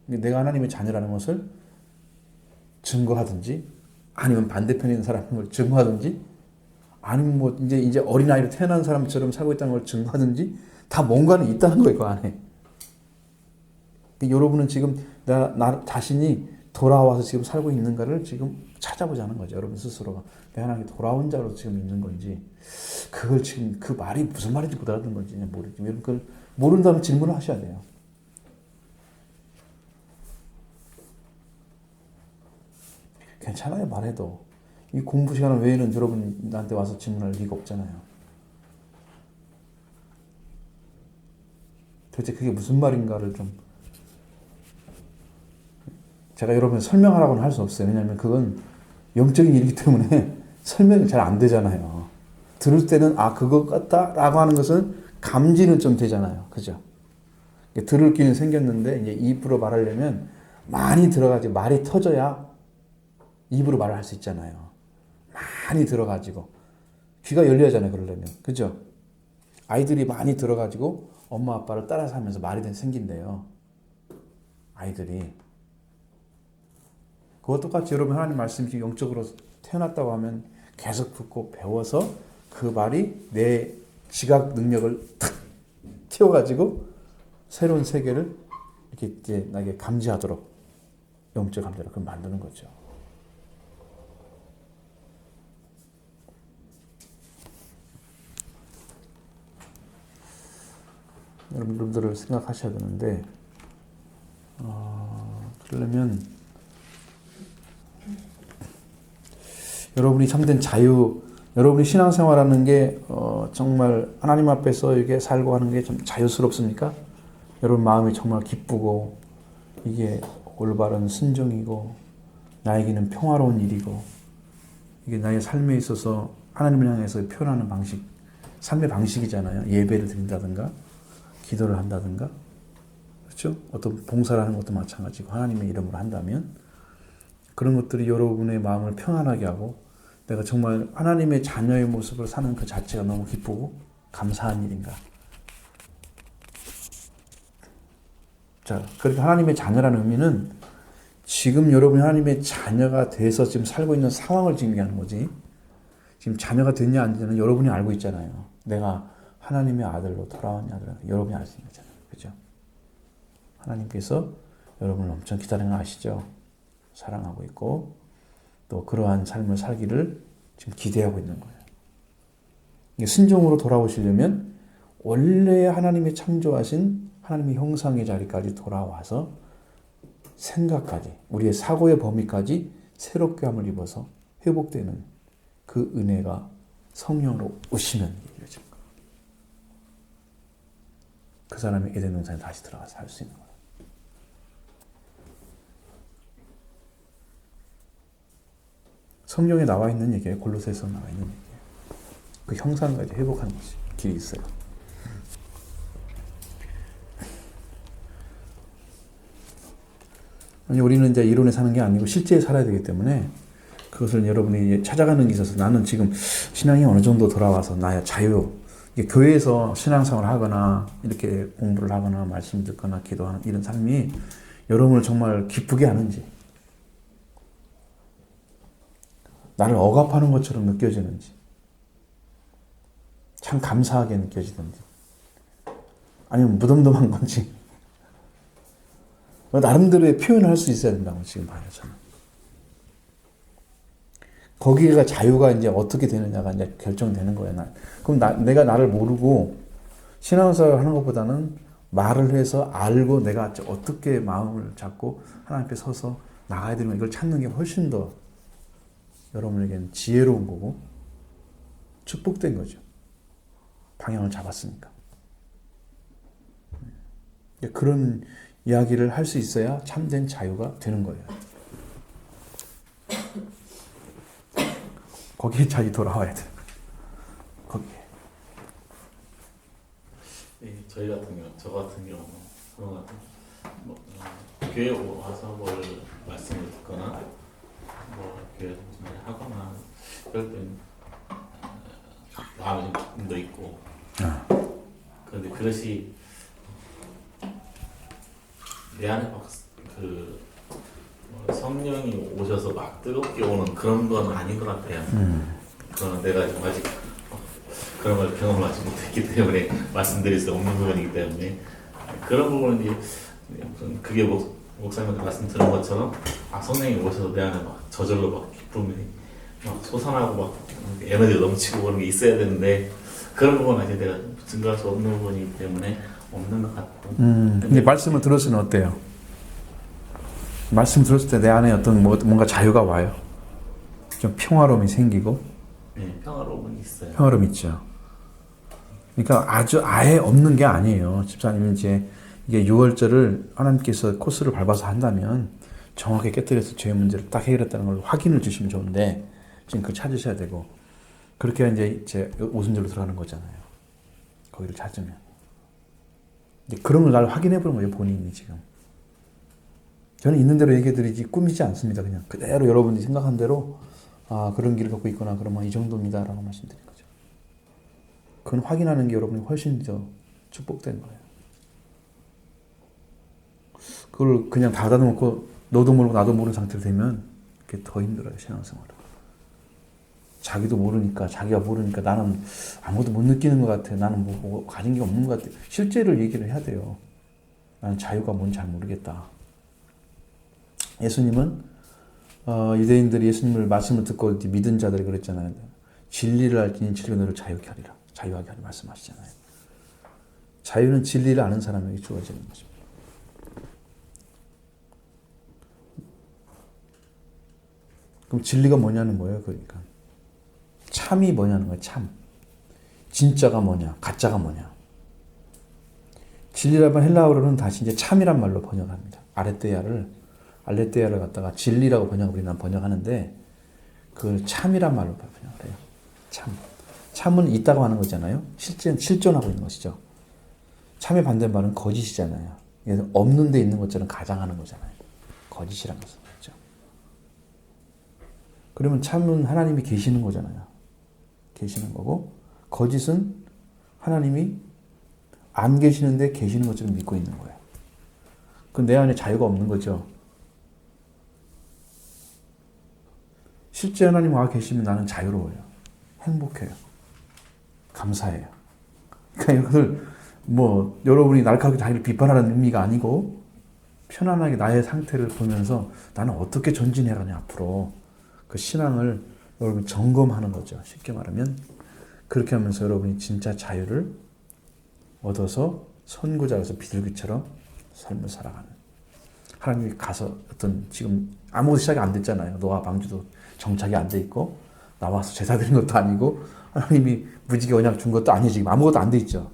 내가 하나님의 자녀라는 것을 증거하든지, 아니면 반대편에 있는 사람을 증거하든지, 아니면 뭐 이제 어린아이로 태어난 사람처럼 살고 있다는 걸 증거하든지, 다 뭔가는 있다는 거예요, 그 안에. 여러분은 지금 나 자신이 돌아와서 지금 살고 있는가를 지금 찾아보자는 거죠. 여러분 스스로가. 내가 하나님께 돌아온 자로 지금 있는 건지, 그걸 지금 그 말이 무슨 말인지 못 알아듣는 건지 모르겠지만, 여러분 그걸 모른다면 질문을 하셔야 돼요. 괜찮아요, 말해도. 이 공부 시간 외에는 여러분 나한테 와서 질문할 리가 없잖아요. 도대체 그게 무슨 말인가를 좀 제가 여러분 설명하라고는 할 수 없어요. 왜냐하면 그건 영적인 일이기 때문에 설명이 잘 안 되잖아요. 들을 때는 그것 같다라고 하는 것은 감지는 좀 되잖아요. 그죠? 들을 기는 생겼는데 이제 입으로 말하려면 많이 들어가지 말이 터져야 입으로 말을 할 수 있잖아요. 많이 들어가지고 귀가 열려야잖아요. 그러려면. 그죠? 아이들이 많이 들어가지고 엄마 아빠를 따라서 하면서 말이 생긴대요. 아이들이. 그것 똑같이 여러분 하나님 말씀이 영적으로 태어났다고 하면 계속 듣고 배워서 그 말이 내 지각 능력을 탁 튀어가지고 새로운 세계를 이렇게 이제 나에게 감지하도록 영적 감지를 그걸 만드는 거죠. 여러분들을 생각하셔야 되는데, 그러려면 여러분이 참된 자유, 여러분이 신앙생활하는 게 정말 하나님 앞에서 이게 살고 하는 게 좀 자유스럽습니까? 여러분 마음이 정말 기쁘고 이게 올바른 순종이고 나에게는 평화로운 일이고 이게 나의 삶에 있어서 하나님을 향해서 표현하는 방식, 삶의 방식이잖아요. 예배를 드린다든가 기도를 한다든가, 그렇죠? 어떤 봉사를 하는 것도 마찬가지고 하나님의 이름으로 한다면 그런 것들이 여러분의 마음을 평안하게 하고 내가 정말 하나님의 자녀의 모습을 사는 그 자체가 너무 기쁘고 감사한 일인가. 자, 그러니까 하나님의 자녀라는 의미는 지금 여러분이 하나님의 자녀가 돼서 지금 살고 있는 상황을 얘기하는 거지, 지금 자녀가 됐냐 안 됐냐는 여러분이 알고 있잖아요. 내가 하나님의 아들로 돌아왔냐 안 돌아왔냐 여러분이 알 수 있는 거잖아요. 그죠? 하나님께서 여러분을 엄청 기다리는 거 아시죠? 사랑하고 있고 또 그러한 삶을 살기를 지금 기대하고 있는 거예요. 순종으로 돌아오시려면 원래 하나님이 창조하신 하나님의 형상의 자리까지 돌아와서 생각까지 우리의 사고의 범위까지 새롭게 함을 입어서 회복되는 그 은혜가 성령으로 오시면 이루어진 거예요. 그 사람이 에덴 동산에 다시 들어가서 살 수 있는 거예요. 성경에 나와 있는 얘기예요. 골로새서 나와 있는 얘기예요. 그 형상까지 회복하는 것이 길이 있어요. 아니, 우리는 이제 이론에 사는 게 아니고 실제에 살아야 되기 때문에 그것을 여러분이 찾아가는 게 있어서 나는 지금 신앙이 어느 정도 돌아와서 나의 자유, 교회에서 신앙생활을 하거나 이렇게 공부를 하거나 말씀 듣거나 기도하는 이런 삶이 여러분을 정말 기쁘게 하는지 나를 억압하는 것처럼 느껴지는지 참 감사하게 느껴지던지 아니면 무덤덤한 건지 나름대로의 표현을 할 수 있어야 된다고 지금 봐요 저는. 거기가 자유가 이제 어떻게 되느냐가 이제 결정되는 거예요. 그럼 내가 나를 모르고 신앙생활을 하는 것보다는 말을 해서 알고 내가 어떻게 마음을 잡고 하나님 앞에 서서 나가야 되는 이걸 찾는 게 훨씬 더 여러분에게는 지혜로운 거고 축복된 거죠. 방향을 잡았으니까. 그런 이야기를 할 수 있어야 참된 자유가 되는 거예요. 거기에 자기 돌아와야 돼요. 거기에. 저희 같은 경우, 저 같은 경우 그런 것 같아요. 교회 와서 뭘 말씀을 듣거나 교회에서 무슨 말을 하거나 그럴 땐 마음에 좀 기쁨도 있고 그런데 그것이 내 안에 막 성령이 오셔서 막 뜨겁게 오는 그런 건 아닌 것 같아요. 그건 내가 좀 아직 그런 걸 경험하지 못했기 때문에 말씀드릴 수 없는 부분이기 때문에 그런 부분은 이제 무슨 그게 목사님한테 말씀 들은 것처럼 성령이 오셔서 내 안에 막 저절로 막 기쁨이 막 솟아나고 막 에너지가 넘치고 그런 게 있어야 되는데 그런 부분은 아직 내가 증거할 수 없는 부분이기 때문에 없는 것 같고. 근데 말씀을 들었을 때는 어때요? 말씀 들었을 때 내 안에 어떤 뭔가 자유가 와요. 좀 평화로움이 생기고. 네, 평화로움은 있어요. 평화로움 있죠. 그러니까 아예 없는 게 아니에요. 집사님은 이제 이게 6월절을 하나님께서 코스를 밟아서 한다면 정확히 깨뜨려서 죄의 문제를 딱 해결했다는 걸 확인을 주시면 좋은데 지금 그걸 찾으셔야 되고 그렇게 이제 오순절로 들어가는 거잖아요. 거기를 찾으면. 그런 걸 날 확인해 보는 거예요. 본인이 지금. 저는 있는 대로 얘기해드리지 꾸미지 않습니다. 그냥 그대로 여러분이 생각한 대로 그런 길을 갖고 있거나 그러면 이 정도입니다 라고 말씀드린 거죠. 그건 확인하는 게 여러분이 훨씬 더 축복된 거예요. 그걸 그냥 닫아놓고 너도 모르고 나도 모르는 상태로 되면 그게 더 힘들어요. 신앙생활은. 자기도 모르니까 자기가 모르니까 나는 아무것도 못 느끼는 것 같아. 나는 뭐 가진 게 없는 것 같아. 실제를 얘기를 해야 돼요. 나는 자유가 뭔지 잘 모르겠다. 예수님은 유대인들이 예수님을 말씀을 듣고 믿은 자들이 그랬잖아요. 진리를 알지니 진리가 너를 자유하게 하리라. 자유하게 하리 말씀하시잖아요. 자유는 진리를 아는 사람에게 주어지는 것입니다. 그럼 진리가 뭐냐는 거예요. 그러니까 참이 뭐냐는 거예요. 참. 진짜가 뭐냐, 가짜가 뭐냐. 진리라면 헬라어로는 다시 이제 참이란 말로 번역합니다. 알레테야를 갖다가 진리라고 우리는 번역하는데 그걸 참이란 말로 번역을 해요. 참. 참은 있다고 하는 거잖아요. 실존하고 있는 것이죠. 참의 반대말은 거짓이잖아요. 그래서 없는 데 있는 것처럼 가장하는 거잖아요. 거짓이라는 것은. 그렇죠? 그러면 참은 하나님이 계시는 거잖아요. 계시는 거고 거짓은 하나님이 안 계시는데 계시는 것처럼 믿고 있는 거예요. 그럼 내 안에 자유가 없는 거죠. 실제 하나님 와 계시면 나는 자유로워요. 행복해요. 감사해요. 그러니까 이것을 뭐 여러분이 날카롭게 자기를 비판하는 의미가 아니고 편안하게 나의 상태를 보면서 나는 어떻게 전진해야 하냐 앞으로 그 신앙을 여러분이 점검하는 거죠. 쉽게 말하면 그렇게 하면서 여러분이 진짜 자유를 얻어서 선구자로서 비둘기처럼 삶을 살아가는 하나님이 가서 어떤 지금 아무것도 시작이 안 됐잖아요. 노아 방주도 정착이 안 돼 있고 나와서 제사 드린 것도 아니고 하나님이 무지개 언약 준 것도 아니지 지금 아무것도 안 돼 있죠.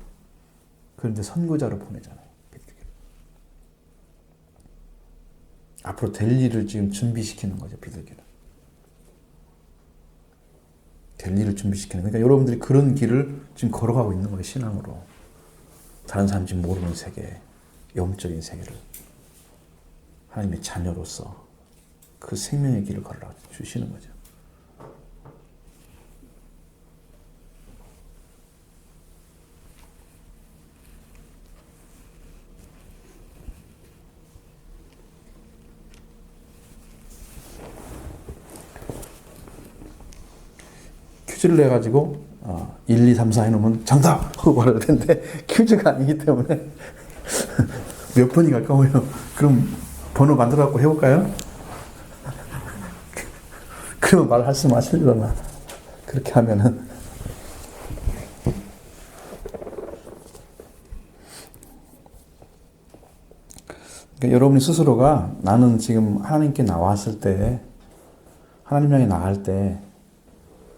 그런데 선구자로 보내잖아요. 비둘기를. 앞으로 될 일을 지금 준비시키는 거죠. 비둘기는. 될 일을 준비시키는 그러니까 여러분들이 그런 길을 지금 걸어가고 있는 거예요. 신앙으로. 다른 사람이 지금 모르는 세계, 영적인 세계를 하나님의 자녀로서 그 생명의 길을 걸어 주시는 거죠. 퀴즈를 내가지고 1, 2, 3, 4 해놓으면 정답! 하고 말해야 되는데 퀴즈가 아니기 때문에 몇 번이 가까워요. 그럼 번호 만들어갖고 해볼까요? 그러면 말씀 하시려나 그렇게 하면은 그러니까 여러분이 스스로가 나는 지금 하나님께 나왔을 때 하나님 향해 나갈 때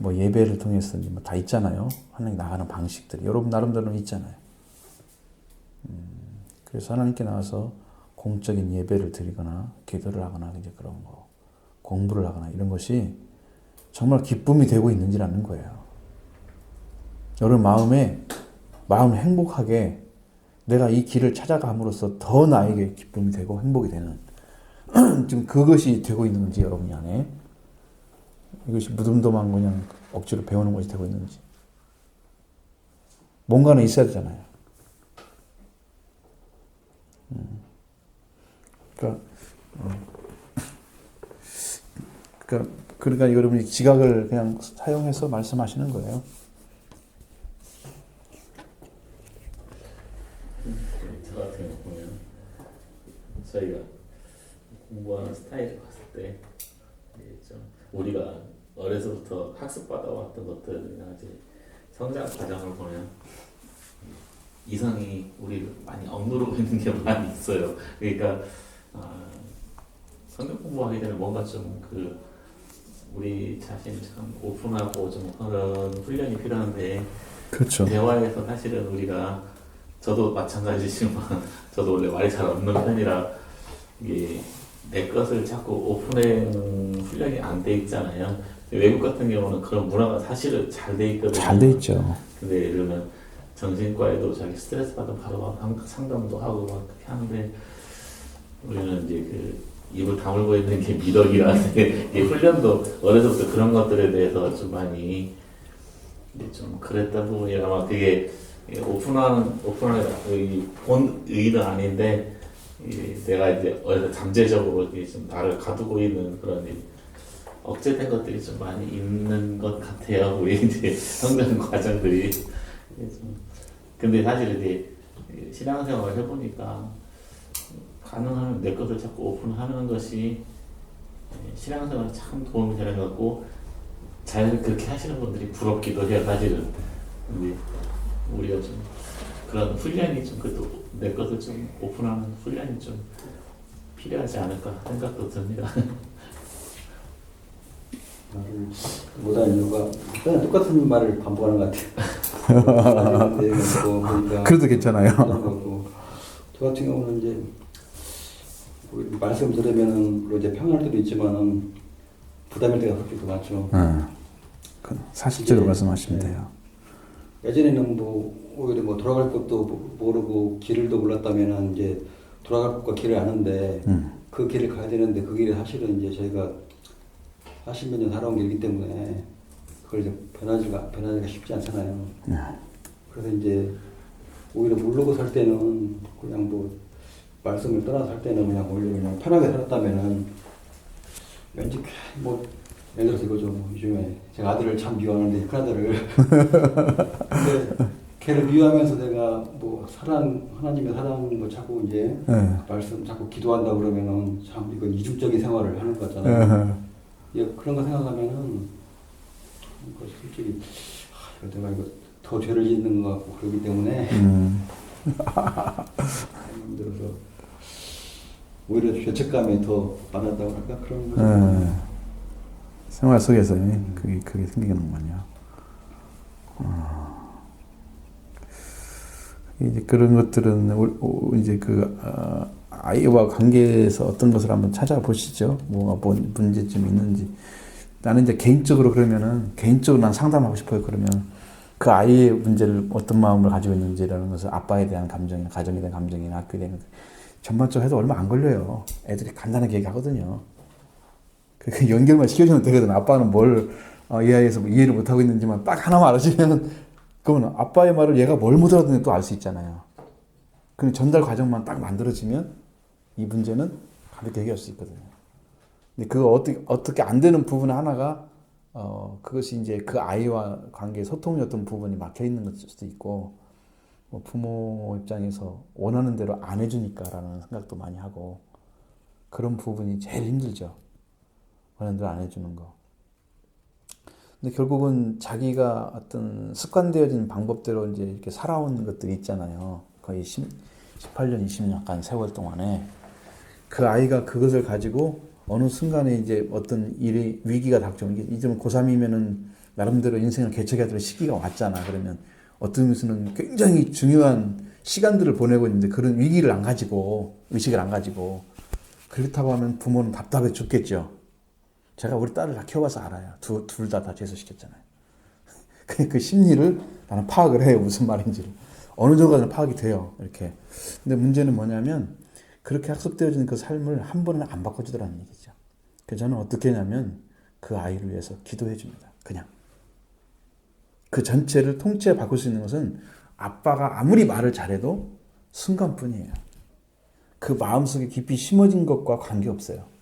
뭐 예배를 통해서 뭐 다 있잖아요. 하나님 나가는 방식들이 여러분 나름대로는 있잖아요. 그래서 하나님께 나와서 공적인 예배를 드리거나 기도를 하거나 이제 그런 거 공부를 하거나 이런 것이 정말 기쁨이 되고 있는지라는 거예요. 여러분 마음 행복하게 내가 이 길을 찾아감으로써 더 나에게 기쁨이 되고 행복이 되는 지금 그것이 되고 있는 건지 여러분이 안에 이것이 무덤덤한 그냥 억지로 배우는 것이 되고 있는지 뭔가는 있어야 되잖아요. 그러니까 여러분이 지각을 그냥 사용해서 말씀하시는 거예요. 저 같은 경우 보면 저희가 공부하는 스타일을 봤을 때 좀 우리가 어려서부터 학습받아왔던 것들이나 이제 성장 과정을 보면 이성이 우리를 많이 억누르고 있는 게 많이 있어요. 그러니까 성경 공부하기 전에 뭔가 좀 우리 자신을 참 오픈하고 좀 그런 훈련이 필요한데 그렇죠. 대화에서 사실은 우리가 저도 마찬가지지만 저도 원래 말이 잘 없는 편이라 이게 내 것을 자꾸 오픈하는 훈련이 안 돼 있잖아요. 외국 같은 경우는 그런 문화가 사실은 잘 돼 있거든요. 잘 돼 있죠. 근데 예를 들면 정신과에도 자기 스트레스 받으면 바로 상담도 하고 막 그렇게 하는데 우리는 이제 입을 다물고 있는 게 미덕이라는데 이 훈련도 어려서부터 그런 것들에 대해서 좀 많이 좀 그랬던 부분이 아마 그게 오픈하는 본 의의는 아닌데 내가 이제 어디서 잠재적으로 좀 나를 가두고 있는 그런 억제된 것들이 좀 많이 있는 것 같아요. 우리 이제 성장 과정들이. 근데 사실 이제 신앙생활을 해보니까 가능하면 내 것을 자꾸 오픈하는 것이 신앙생활에 참 도움이 되는 것 같고 잘 그렇게 하시는 분들이 부럽기도 해요. 사실은. 근데 우리가 좀 그런 훈련이 좀 그래도 내 것을 좀 오픈하는 훈련이 좀 필요하지 않을까 생각도 듭니다. 말을 못하는 이유가 그냥 똑같은 말을 반복하는 것 같아요. 보니까 그래도 괜찮아요. 저 같은 경우는 이제 말씀 들으면은 물론 이제 평안할 때도 있지만은 부담일 때가 그렇게 많죠. 사실적으로 말씀하시면 돼요. 예전에는 오히려 돌아갈 것도 모르고 길을도 몰랐다면은 이제 돌아갈 것과 길을 아는데 그 길을 가야 되는데 그 길이 사실은 이제 저희가 40몇 년 살아온 길이기 때문에 그걸 이제 변하기가 쉽지 않잖아요. 그래서 이제 오히려 모르고 살 때는 그냥 말씀을 떠나서 살 때는 그냥 오히려 그냥 편하게 살았다면은 왠지 예를 들어서 이거죠. 뭐 요즘에 제가 아들을 참 미워하는데 큰아들을 근데 걔를 미워하면서 내가 뭐 하나님의 사랑인 거 자꾸 이제 말씀 자꾸 기도한다 그러면은 참 이건 이중적인 생활을 하는 거 같잖아요. 예, 그런 거 생각하면은 이거 솔직히 이거 내가 이거 더 죄를 짓는 것 같고 그러기 때문에 들어서 오히려 죄책감이 더 많았다고 할까 그런 거. 생활 속에서 그게 생기는군요. 이제 그런 것들은 이제 아이와 관계에서 어떤 것을 한번 찾아보시죠. 뭐가 문제점이 있는지. 나는 이제 개인적으로 난 상담하고 싶어요. 그러면 그 아이의 문제를 어떤 마음을 가지고 있는지라는 것을 아빠에 대한 감정이나 가정에 대한 감정이나 학교에 대한 전반적으로 해도 얼마 안 걸려요. 애들이 간단하게 얘기하거든요. 그 연결만 시켜주면 되거든. 아빠는 뭘 이 아이에서 이해를 못하고 있는지만 딱 하나만 알아주면 그러면 아빠의 말을 얘가 뭘 못 알아듣는지 또 알 수 있잖아요. 그 전달 과정만 딱 만들어지면 이 문제는 가볍게 해결할 수 있거든요. 근데 그거 어떻게 안 되는 부분 하나가 그것이 이제 그 아이와 관계 소통이 어떤 부분이 막혀 있는 것일 수도 있고 뭐 부모 입장에서 원하는 대로 안 해주니까라는 생각도 많이 하고 그런 부분이 제일 힘들죠. 원하는 대로 안 해주는 거. 근데 결국은 자기가 어떤 습관되어진 방법대로 이제 이렇게 살아온 것들이 있잖아요. 거의 18년, 20년간 세월 동안에 그 아이가 그것을 가지고 어느 순간에 이제 어떤 위기가 닥쳐오는 게 이제 고3이면은 나름대로 인생을 개척해야 될 시기가 왔잖아. 그러면 어떤 면에서는 굉장히 중요한 시간들을 보내고 있는데 그런 위기를 안 가지고 의식을 안 가지고 그렇다고 하면 부모는 답답해 죽겠죠. 제가 우리 딸을 다 키워봐서 알아요. 둘 다 재수시켰잖아요. 그 심리를 나는 파악을 해요. 무슨 말인지를. 어느 정도까지는 파악이 돼요. 이렇게. 근데 문제는 뭐냐면 그렇게 학습되어지는 그 삶을 한 번은 안 바꿔주더라는 얘기죠. 그래서 저는 어떻게 하냐면 그 아이를 위해서 기도해 줍니다. 그냥. 그 전체를 통째로 바꿀 수 있는 것은 아빠가 아무리 말을 잘해도 순간뿐이에요. 그 마음속에 깊이 심어진 것과 관계없어요.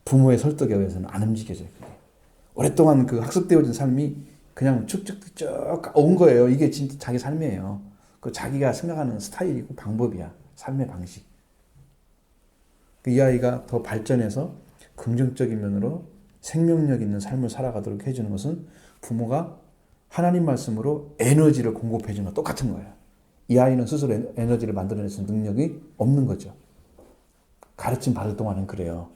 부모의 설득에 의해서는 안 움직여져요. 그게. 오랫동안 그 학습되어진 삶이 그냥 쭉쭉 쭉 온 거예요. 이게 진짜 자기 삶이에요. 그 자기가 생각하는 스타일이고 방법이야. 삶의 방식. 이 아이가 더 발전해서 긍정적인 면으로 생명력 있는 삶을 살아가도록 해주는 것은 부모가 하나님 말씀으로 에너지를 공급해 주는 거 똑같은 거예요. 이 아이는 스스로 에너지를 만들어낼 수 있는 능력이 없는 거죠. 가르침 받을 동안은 그래요.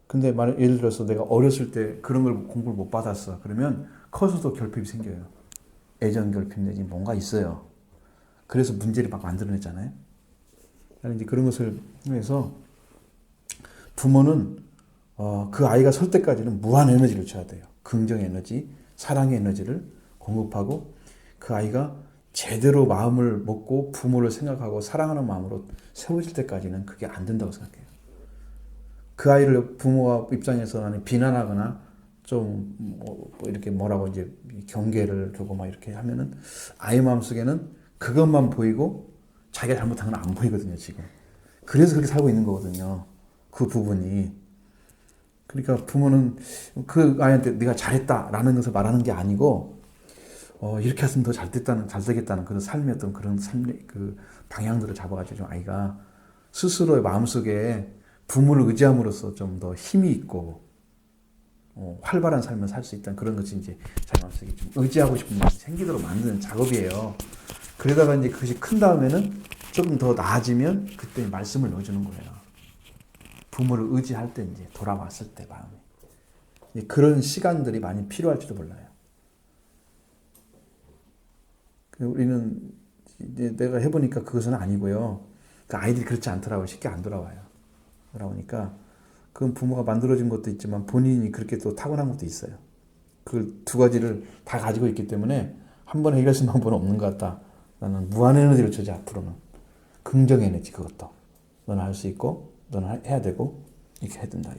근데 예를 들어서 내가 어렸을 때 그런 걸 공부를 못 받았어. 그러면 커서도 결핍이 생겨요. 애정 결핍 내지 뭔가 있어요. 그래서 문제를 막 만들어냈잖아요. 이제 그런 것을 해서 부모는 그 아이가 설 때까지는 무한 에너지를 줘야 돼요. 긍정 에너지, 사랑의 에너지를 공급하고 그 아이가 제대로 마음을 먹고 부모를 생각하고 사랑하는 마음으로 세워질 때까지는 그게 안 된다고 생각해요. 그 아이를 부모와 입장에서는 비난하거나 좀 이렇게 뭐라고 이제 경계를 두고 막 이렇게 하면은 아이 마음속에는 그것만 보이고 자기가 잘못한 건 안 보이거든요, 지금. 그래서 그렇게 살고 있는 거거든요. 그 부분이. 그러니까 부모는 그 아이한테 네가 잘했다라는 것을 말하는 게 아니고 이렇게 했으면 더 잘 되겠다는 그런 삶의 어떤 그런 그 방향들을 잡아가지고 좀 아이가 스스로의 마음속에 부모를 의지함으로써 좀 더 힘이 있고 활발한 삶을 살 수 있다는 그런 것이 이제 자기 마음속에 좀 의지하고 싶은 마음이 생기도록 만드는 작업이에요. 그러다가 이제 그것이 큰 다음에는 조금 더 나아지면 그때 말씀을 넣어주는 거예요. 부모를 의지할 때 이제 돌아왔을 때 마음이. 그런 시간들이 많이 필요할지도 몰라요. 우리는 이제 내가 해보니까 그것은 아니고요. 그 아이들이 그렇지 않더라고요. 쉽게 안 돌아와요. 돌아오니까 그건 부모가 만들어준 것도 있지만 본인이 그렇게 또 타고난 것도 있어요. 그 두 가지를 다 가지고 있기 때문에 한 번에 해결할 수 있는 방법은 없는 것 같다. 나는 무한 에너지를 주지 앞으로는. 긍정 에너지 그것도. 너는 할 수 있고 너는 해야 되고 이렇게 해야 된다.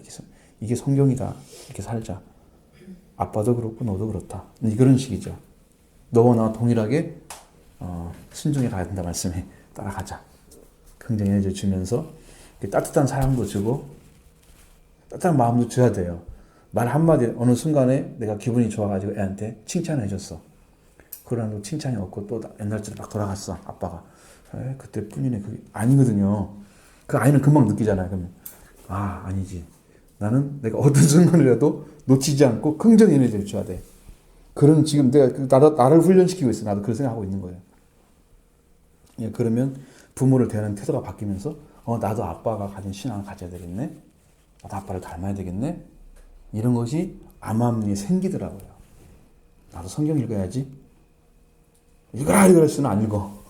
이게 성경이다. 이렇게 살자. 아빠도 그렇고 너도 그렇다. 그런 식이죠. 너와 나와 동일하게 순종해 가야 된다 말씀에 따라가자. 긍정 에너지를 주면서 따뜻한 사랑도 주고 따뜻한 마음도 줘야 돼요. 말 한마디 어느 순간에 내가 기분이 좋아가지고 애한테 칭찬을 해줬어. 그러나 칭찬이 없고 또 옛날처럼 막 돌아갔어. 아빠가. 그때뿐이네. 그게 아니거든요. 그 아이는 금방 느끼잖아요. 그러면 아니지. 나는 내가 어떤 순간이라도 놓치지 않고 긍정 에너지를 줘야 돼. 그런 지금 내가 나를 훈련시키고 있어. 나도 그런 생각하고 있는 거예요. 예, 그러면 부모를 대하는 태도가 바뀌면서 나도 아빠가 가진 신앙을 가져야 되겠네. 나도 아빠를 닮아야 되겠네. 이런 것이 암암리에 생기더라고요. 나도 성경 읽어야지. 읽어라 했으면 안 읽어.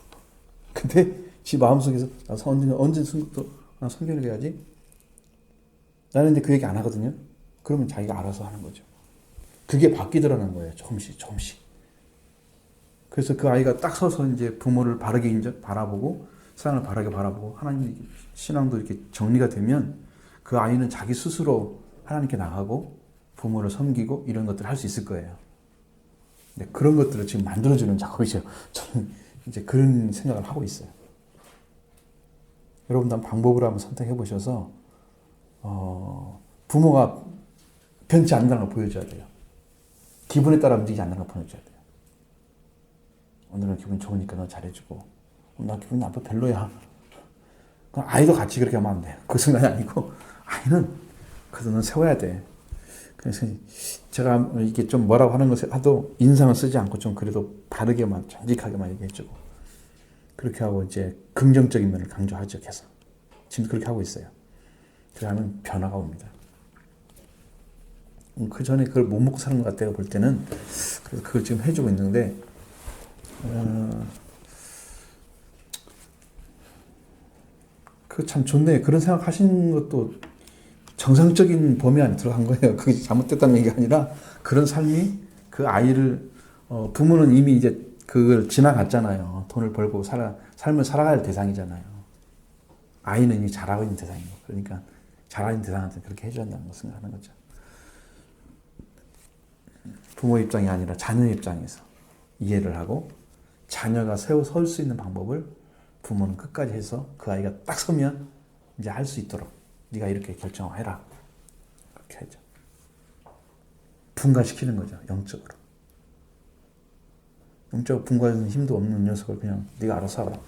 근데 지 마음속에서 언제 성경 읽어야지. 나는 근데 그 얘기 안 하거든요. 그러면 자기가 알아서 하는 거죠. 그게 바뀌더라는 거예요. 조금씩. 그래서 그 아이가 딱 서서 이제 부모를 바르게 바라보고 세상을 바르게 바라보고 하나님 신앙도 이렇게 정리가 되면 그 아이는 자기 스스로 하나님께 나가고 부모를 섬기고 이런 것들을 할 수 있을 거예요. 근데 그런 것들을 지금 만들어주는 작업이죠. 저는 이제 그런 생각을 하고 있어요. 여러분도 방법을 한번 선택해 보셔서 부모가 변치 않는다는 걸 보여줘야 돼요. 기분에 따라 움직이지 않는 걸 보여줘야 돼요. 오늘은 기분 좋으니까 너 잘해주고 나 기분 나빠 별로야. 그럼 아이도 같이 그렇게 하면 안 돼요. 그 순간이 아니고 아이는 그래도 넌 세워야 돼. 그래서 제가 이게 좀 뭐라고 하는 것을 하도 인상을 쓰지 않고 좀 그래도 바르게만 정직하게만 얘기해주고 그렇게 하고 이제 긍정적인 면을 강조하죠. 계속 지금 그렇게 하고 있어요. 그러면 변화가 옵니다. 그 전에 그걸 못 먹고 사는 것 같아요. 볼 때는 그래서 그걸 지금 해주고 있는데 그 참 좋네. 그런 생각 하시는 것도 정상적인 범위 안에 들어간 거예요. 그게 잘못됐다는 얘기가 아니라 그런 삶이 그 아이를 부모는 이미 이제 그걸 지나갔잖아요. 돈을 벌고 삶을 살아갈 대상이잖아요. 아이는 이미 잘하고 있는 대상이고 그러니까 잘하는 대상한테 그렇게 해줘야 한다는 걸 생각하는 거죠. 부모 입장이 아니라 자녀 입장에서 이해를 하고 자녀가 설 수 있는 방법을 부모는 끝까지 해서 그 아이가 딱 서면 이제 할 수 있도록 네가 이렇게 결정해라. 그렇게 하죠. 분가시키는 거죠. 영적으로. 영적으로 분가하는 힘도 없는 녀석을 그냥 네가 알아서 하라.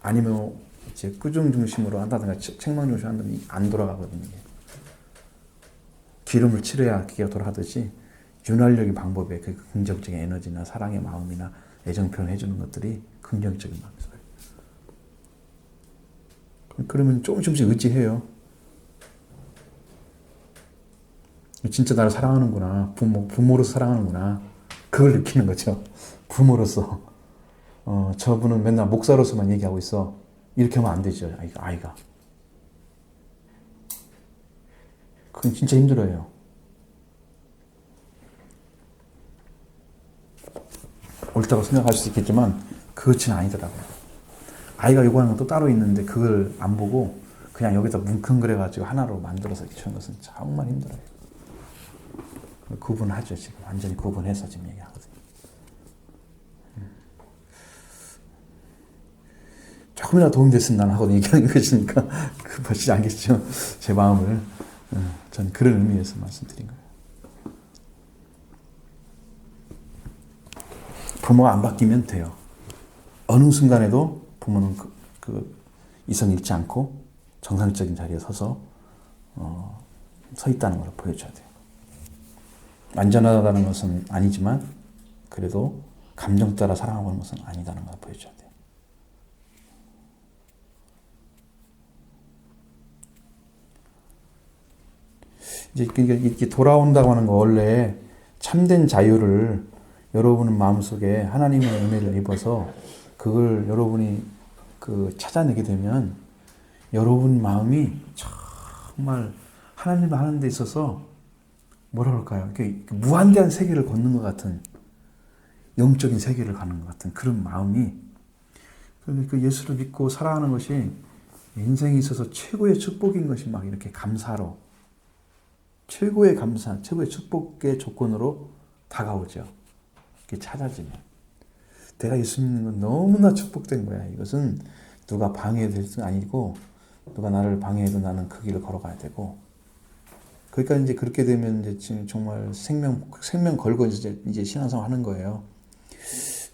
아니면 이제 꾸중 중심으로 한다든가 책망 중심으로 한다면 안 돌아가거든요. 기름을 칠해야 기가 돌아가듯이 윤활력의 방법에 그 긍정적인 에너지나 사랑의 마음이나 애정 표현을 해주는 것들이 긍정적인 마음이에요. 그러면 조금씩 의지해요. 진짜 나를 사랑하는구나. 부모로서 사랑하는구나. 그걸 느끼는 거죠. 부모로서. 저분은 맨날 목사로서만 얘기하고 있어. 이렇게 하면 안 되죠. 아이가. 그건 진짜 힘들어요. 옳다고 생각할 수 있겠지만 그것은 아니더라고요. 아이가 요구하는 건 또 따로 있는데 그걸 안 보고 그냥 여기다 뭉킁거려가지고 하나로 만들어서 이렇게 주는 것은 정말 힘들어요. 구분하죠. 지금 완전히 구분해서 지금 얘기하거든요. 조금이라도 도움됐으면 난 하고 얘기하는 것이니까 그 보시지 않겠죠. 제 마음을. 저는 그런 의미에서 말씀드린 거예요. 부모가 안 바뀌면 돼요. 어느 순간에도 부모는 그 이성 잃지 않고 정상적인 자리에 서서 서 있다는 걸 보여줘야 돼요. 완전하다는 것은 아니지만 그래도 감정 따라 사랑하고 하는 것은 아니다는 걸 보여줘야 돼요. 이제 이렇게 돌아온다고 하는 거 원래 참된 자유를 여러분은 마음속에 하나님의 은혜를 입어서 그걸 여러분이 찾아내게 되면 여러분 마음이 정말 하나님을 하는 데 있어서 뭐라 그럴까요? 무한대한 세계를 걷는 것 같은 영적인 세계를 가는 것 같은 그런 마음이 그 예수를 믿고 살아가는 것이 인생에 있어서 최고의 축복인 것이 막 이렇게 감사로 최고의 감사, 최고의 축복의 조건으로 다가오죠. 이렇게 찾아지면 내가 예수 믿는 건 너무나 축복된 거야. 이것은 누가 방해될 수 아니고 누가 나를 방해해도 나는 그 길을 걸어가야 되고 그러니까 이제 그렇게 되면 이제 지금 정말 생명 걸고 이제 신앙생활 하는 거예요.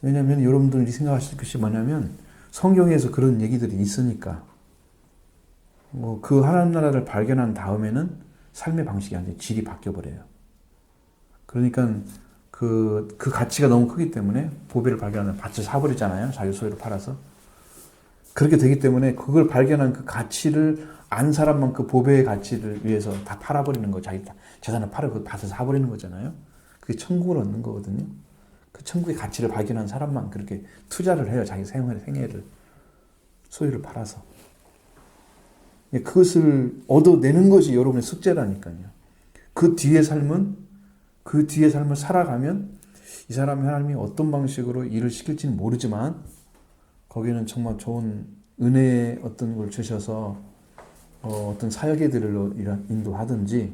왜냐면 여러분들이 생각하실 것이 뭐냐면 성경에서 그런 얘기들이 있으니까 뭐 그 하나님 나라를 발견한 다음에는 삶의 방식이 완전히 질이 바뀌어 버려요. 그러니까 그 가치가 너무 크기 때문에 보배를 발견하면 밭을 사버리잖아요. 자기 소유를 팔아서. 그렇게 되기 때문에 그걸 발견한 그 가치를 안 사람만 그 보배의 가치를 위해서 다 팔아버리는 거, 자기 재산을 팔아 그 밭을 사버리는 거잖아요. 그게 천국을 얻는 거거든요. 그 천국의 가치를 발견한 사람만 그렇게 투자를 해요. 자기 생애를 소유를 팔아서. 그것을 얻어내는 것이 여러분의 숙제라니까요. 그 뒤의 삶을 살아가면 이 사람이 하나님이 어떤 방식으로 일을 시킬지는 모르지만 거기는 정말 좋은 은혜의 어떤 걸 주셔서 어떤 사역의 들로 인도하든지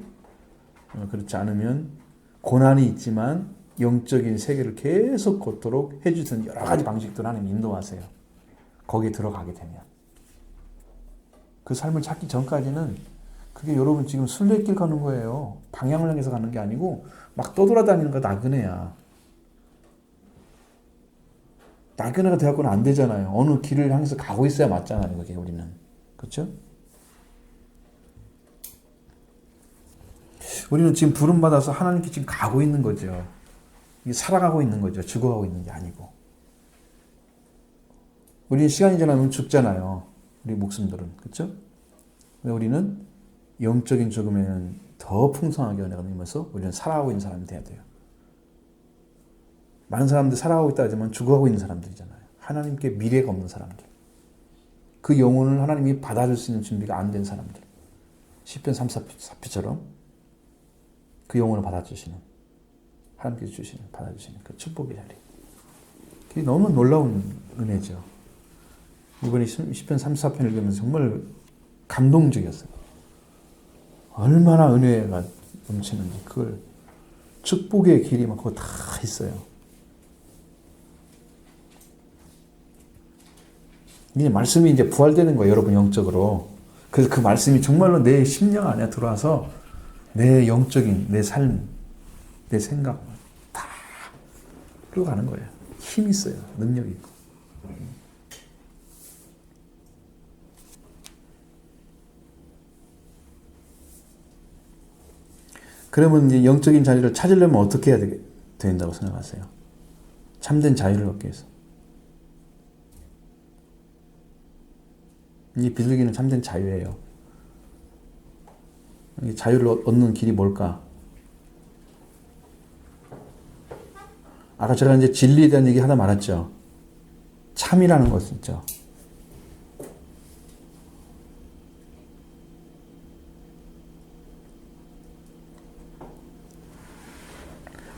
그렇지 않으면 고난이 있지만 영적인 세계를 계속 걷도록 해주시는 여러 가지 방식들 하나님 인도하세요. 거기에 들어가게 되면. 그 삶을 찾기 전까지는 그게 여러분 지금 순례길 가는 거예요. 방향을 향해서 가는 게 아니고 막 떠돌아다니는 거 나그네야. 나그네가 되어서는 안 되잖아요. 어느 길을 향해서 가고 있어야 맞잖아요. 그게 우리는. 그렇죠? 우리는 지금 부름받아서 하나님께 지금 가고 있는 거죠. 살아가고 있는 거죠. 죽어가고 있는 게 아니고. 우리는 시간이 지나면 죽잖아요. 우리 목숨들은. 그렇죠? 우리는 영적인 죽음에는 더 풍성하게 은혜가 넘면서 우리는 살아가고 있는 사람이 돼야 돼요. 많은 사람들이 살아가고 있다 하지만 죽어가고 있는 사람들이잖아요. 하나님께 미래가 없는 사람들. 그 영혼을 하나님이 받아줄 수 있는 준비가 안 된 사람들. 시편 34편처럼 그 영혼을 받아주시는, 하나님께서 주시는, 받아주시는 그 축복의 자리. 그게 너무 놀라운 은혜죠. 이번에 시편 34편 읽으면서 정말 감동적이었어요. 얼마나 은혜가 넘치는지 그걸 축복의 길이 막 그거 다 있어요. 이제 말씀이 이제 부활되는 거예요, 여러분 영적으로. 그래서 그 말씀이 정말로 내 심령 안에 들어와서 내 영적인 내 삶, 내 생각 다 끌어가는 거예요. 힘이 있어요, 능력이 있고. 그러면 이제 영적인 자유를 찾으려면 어떻게 해야 된다고 생각하세요? 참된 자유를 얻기 위해서. 이 비둘기는 참된 자유예요. 이 자유를 얻는 길이 뭘까? 아까 제가 이제 진리에 대한 얘기 하다 말았죠. 참이라는 것이 있죠.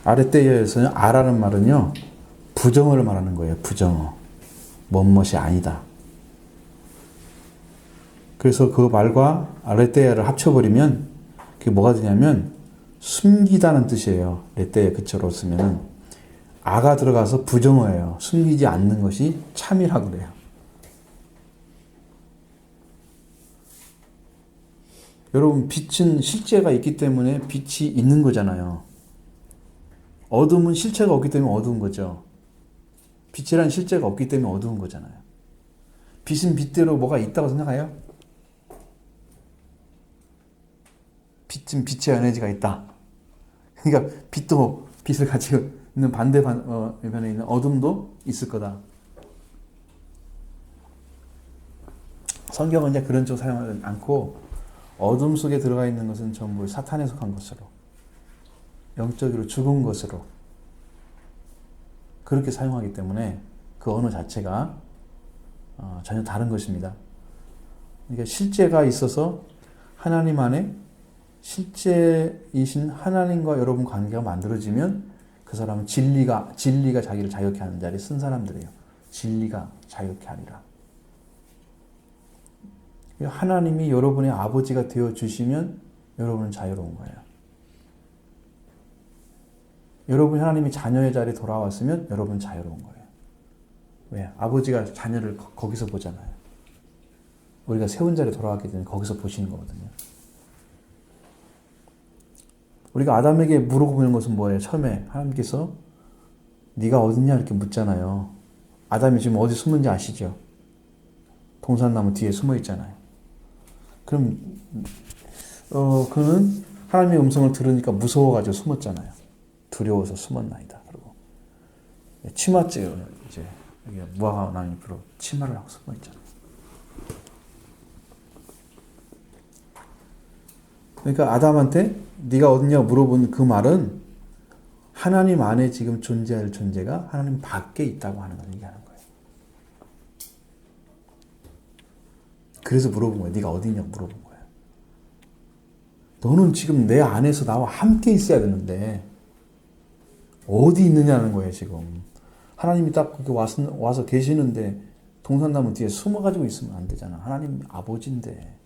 아랫대에서는 아라는 말은요, 부정어를 말하는 거예요. 부정어. 멋멋이 아니다. 그래서 그 말과 아랫대야를 합쳐버리면 그게 뭐가 되냐면 숨기다는 뜻이에요. 레떼야 그처로 쓰면은 아가 들어가서 부정어예요. 숨기지 않는 것이 참이라고 그래요. 여러분 빛은 실제가 있기 때문에 빛이 있는 거잖아요. 어둠은 실체가 없기 때문에 어두운 거죠. 빛이란 실제가 없기 때문에 어두운 거잖아요. 빛은 빛대로 뭐가 있다고 생각해요? 빛은 빛의 에너지가 있다. 그러니까 빛도 빛을 가지고 있는 반대편에 있는 어둠도 있을 거다. 성경은 이제 그런 쪽 사용하지 않고 어둠 속에 들어가 있는 것은 전부 사탄에 속한 것으로 영적으로 죽은 것으로 그렇게 사용하기 때문에 그 언어 자체가 전혀 다른 것입니다. 그러니까 실제가 있어서 하나님 안에 실제이신 하나님과 여러분 관계가 만들어지면 그 사람은 진리가 자기를 자유케 하는 자리에 쓴 사람들이에요. 진리가 자유케 하리라. 하나님이 여러분의 아버지가 되어 주시면 여러분은 자유로운 거예요. 여러분이 하나님이 자녀의 자리에 돌아왔으면 여러분은 자유로운 거예요. 왜? 아버지가 자녀를 거기서 보잖아요. 우리가 세운 자리에 돌아왔기 때문에 거기서 보시는 거거든요. 우리가 아담에게 물어보는 것은 뭐예요? 처음에 하나님께서 네가 어딨냐 이렇게 묻잖아요. 아담이 지금 어디 숨은지 아시죠? 동산나무 뒤에 숨어 있잖아요. 그럼 그는 하나님의 음성을 들으니까 무서워가지고 숨었잖아요. 두려워서 숨었나이다. 그리고 치마째 이제 무화과 나무 옆으로 치마를 하고 숨어 있잖아요. 그러니까 아담한테 네가 어딨냐고 물어본 그 말은 하나님 안에 지금 존재할 존재가 하나님 밖에 있다고 하는 걸 얘기하는 거예요. 그래서 물어본 거예요. 네가 어딨냐고 물어본 거예요. 너는 지금 내 안에서 나와 함께 있어야 되는데 어디 있느냐는 거예요. 지금 하나님이 딱 그렇게 와서 계시는데 동산나무 뒤에 숨어가지고 있으면 안 되잖아. 하나님 아버지인데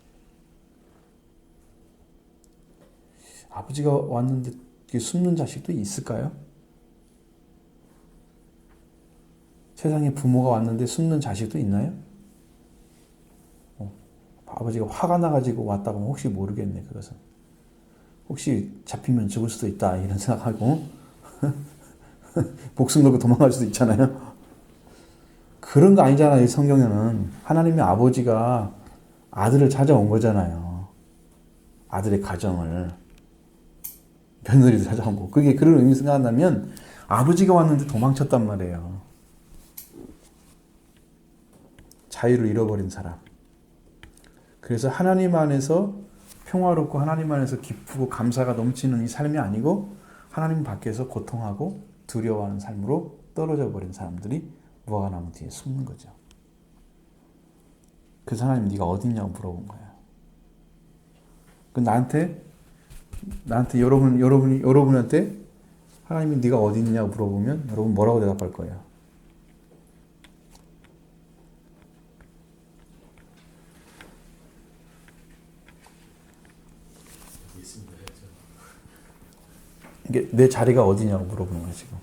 아버지가 왔는데 숨는 자식도 있을까요? 세상에 부모가 왔는데 숨는 자식도 있나요? 아버지가 화가 나가지고 왔다고 하면 혹시 모르겠네. 그것은 혹시 잡히면 죽을 수도 있다 이런 생각하고 목숨 걸고 도망갈 수도 있잖아요. 그런 거 아니잖아요. 이 성경에는 하나님의 아버지가 아들을 찾아온 거잖아요. 아들의 가정을 며느리도 찾아온 거. 그게 그런 의미 생각한다면 아버지가 왔는데 도망쳤단 말이에요. 자유를 잃어버린 사람. 그래서 하나님 안에서 평화롭고 하나님 안에서 기쁘고 감사가 넘치는 이 삶이 아니고 하나님 밖에서 고통하고 두려워하는 삶으로 떨어져 버린 사람들이 무화과나무 뒤에 숨는 거죠. 그래서 하나님 네가 어딨냐고 물어본 거야. 그 나한테 여러분한테 하나님이 네가 어디 있냐고 물어보면 여러분 뭐라고 대답할 거예요? 이게 내 자리가 어디냐고 물어보는 거예요, 지금.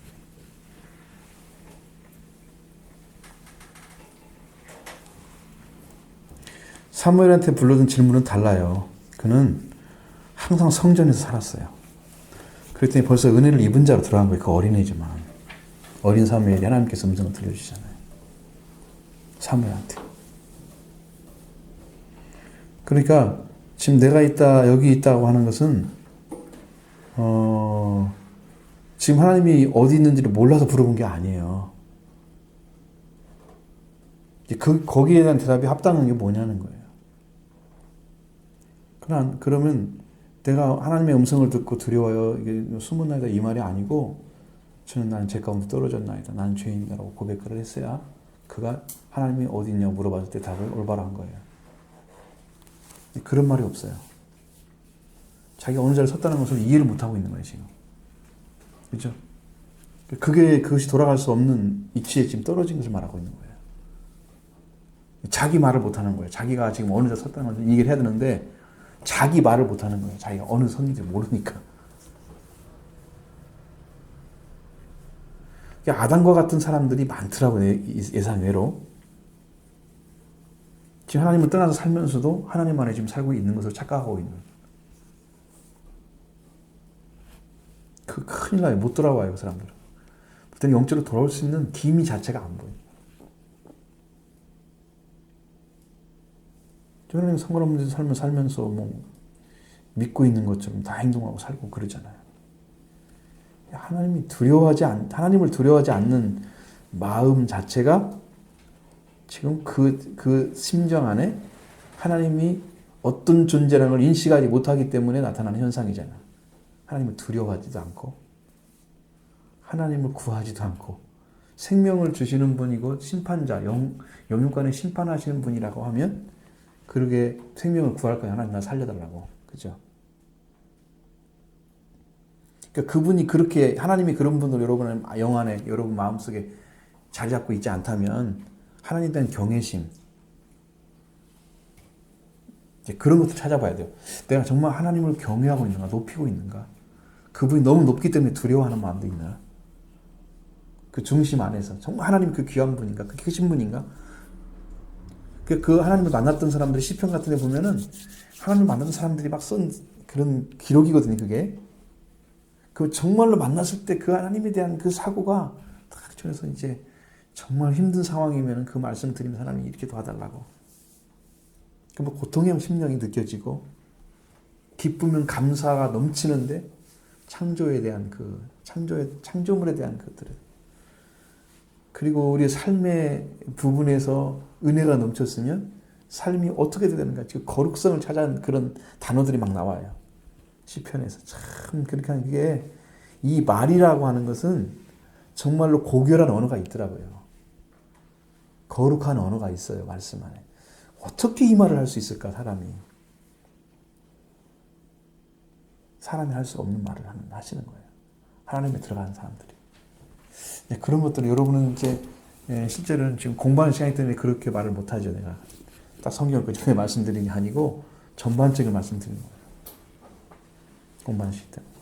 사무엘한테 불러준 질문은 달라요. 그는 항상 성전에서 살았어요. 그랬더니 벌써 은혜를 입은 자로 들어간 거예요. 그 어린애지만. 어린 사무엘이 하나님께서 음성을 들려주시잖아요. 사무엘한테. 그러니까 지금 내가 있다, 여기 있다고 하는 것은 지금 하나님이 어디 있는지를 몰라서 물어본 게 아니에요. 거기에 대한 대답이 합당한 게 뭐냐는 거예요. 그러면 내가 하나님의 음성을 듣고 두려워요. 이게 숨은나이다 이 말이 아니고 나는 죄 가운데 떨어졌나이다. 나는 죄인이라고 고백을 했어야 그가 하나님이 어디 있냐고 물어봤을 때 답을 올바로 한 거예요. 그런 말이 없어요. 자기가 어느 자리에 섰다는 것을 이해를 못하고 있는 거예요, 지금. 그렇죠? 그것이 돌아갈 수 없는 위치에 지금 떨어진 것을 말하고 있는 거예요. 자기 말을 못하는 거예요. 자기가 지금 어느 자리에 섰다는 것을 얘기를 해야 되는데 자기 말을 못하는 거예요. 자기가 어느 선인지 모르니까. 아담과 같은 사람들이 많더라고요. 예상외로. 지금 하나님을 떠나서 살면서도 하나님 안에 지금 살고 있는 것을 착각하고 있는. 큰일 나요. 못 돌아와요. 그 사람들은. 그때는 영적으로 돌아올 수 있는 기미 자체가 안 보여요. 하나님 상관없는 데서 살면서 뭐 믿고 있는 것처럼 다 행동하고 살고 그러잖아요. 하나님을 두려워하지 않는 마음 자체가 지금 그 심정 안에 하나님이 어떤 존재라는 걸 인식하지 못하기 때문에 나타나는 현상이잖아. 하나님을 두려워하지도 않고 하나님을 구하지도 않고 생명을 주시는 분이고 심판자, 영육간에 심판하시는 분이라고 하면 그러게 생명을 구할 거야. 하나님 나 살려달라고. 그죠? 그러니까 그분이 그렇게 하나님이 그런 분으로 여러분의 영 안에 여러분 마음속에 자리 잡고 있지 않다면 하나님에 대한 경외심 그런 것도 찾아봐야 돼요. 내가 정말 하나님을 경외하고 있는가, 높이고 있는가? 그분이 너무 높기 때문에 두려워하는 마음도 있나? 그 중심 안에서 정말 하나님 그 귀한 분인가, 그 크신 분인가? 그 하나님을 만났던 사람들이 시편 같은 데 보면은 하나님을 만났던 사람들이 막 쓴 그런 기록이거든요, 그게. 그 정말로 만났을 때 그 하나님에 대한 그 사고가 딱 저에서 이제 정말 힘든 상황이면 그 말씀 드리는 사람이 이렇게 도와달라고. 그 뭐 고통의 심령이 느껴지고 기쁘면 감사가 넘치는데 창조에 대한 그 창조물에 대한 것들. 그리고 우리 삶의 부분에서 은혜가 넘쳤으면 삶이 어떻게 되는가? 지금 거룩성을 찾아낸 그런 단어들이 막 나와요. 시편에서 참 그렇게 하는 게 이 말이라고 하는 것은 정말로 고결한 언어가 있더라고요. 거룩한 언어가 있어요. 말씀 안에. 어떻게 이 말을 할 수 있을까? 사람이 할 수 없는 말을 하시는 거예요. 하나님에 들어가는 사람들이. 네, 그런 것들을 여러분은 이제 실제로는 지금 공부하는 시간이기 때문에 그렇게 말을 못하죠. 내가 딱 성경을 그 전에 말씀드린 게 아니고 전반적인 말씀드리는 거예요. 공부하는 시기 때문에.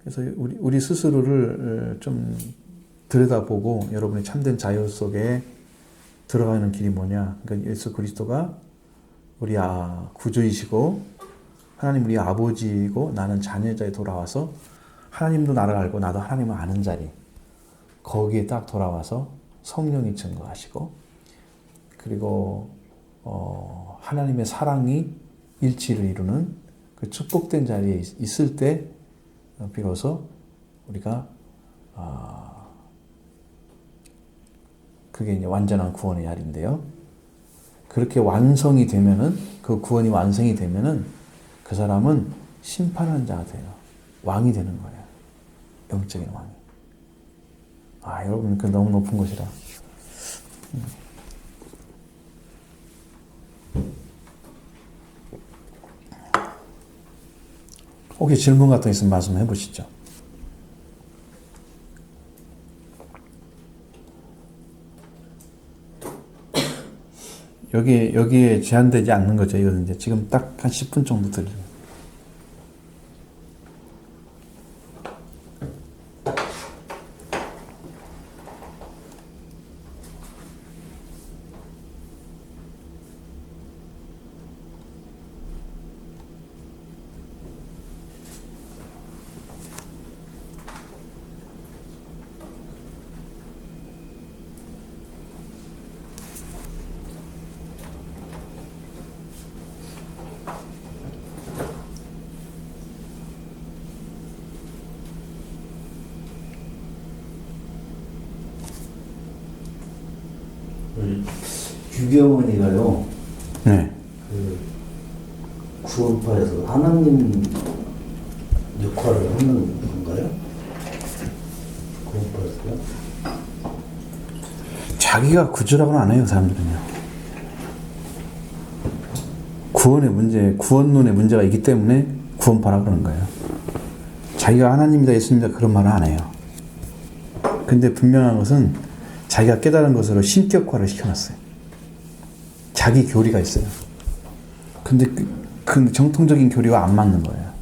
그래서 우리 스스로를 좀 들여다보고 여러분의 참된 자유 속에 들어가는 길이 뭐냐. 그러니까 예수 그리스도가 우리 구주이시고 하나님 우리 아버지이고 나는 자녀자에 돌아와서 하나님도 나를 알고 나도 하나님을 아는 자리 거기에 딱 돌아와서 성령이 증거하시고 그리고 하나님의 사랑이 일치를 이루는 그 축복된 자리에 있을 때 비로소 우리가 그게 이제 완전한 구원의 자리인데요. 그렇게 완성이 되면은 그 구원이 완성이 되면은 그 사람은 심판하는 자가 돼요. 왕이 되는 거예요. 영적인 왕이. 여러분 그 너무 높은 것이라. 혹시 질문 같은 거 있으면 말씀해 보시죠. 여기에 제한되지 않는 거죠. 이거는 이제 지금 딱 한 10분 정도 들려요. 규경원이가요. 네. 그 구원파에서 하나님 역할을 하는 건가요? 구원파에서요? 자기가 구주라고는 안 해요, 사람들은요. 구원론의 문제가 있기 때문에 구원파라고 그러는 거예요. 자기가 하나님이다, 예수님이다 그런 말은 안 해요. 근데 분명한 것은 자기가 깨달은 것으로 신격화를 시켜놨어요. 자기 교리가 있어요. 근데 그 정통적인 교리와 안 맞는 거예요.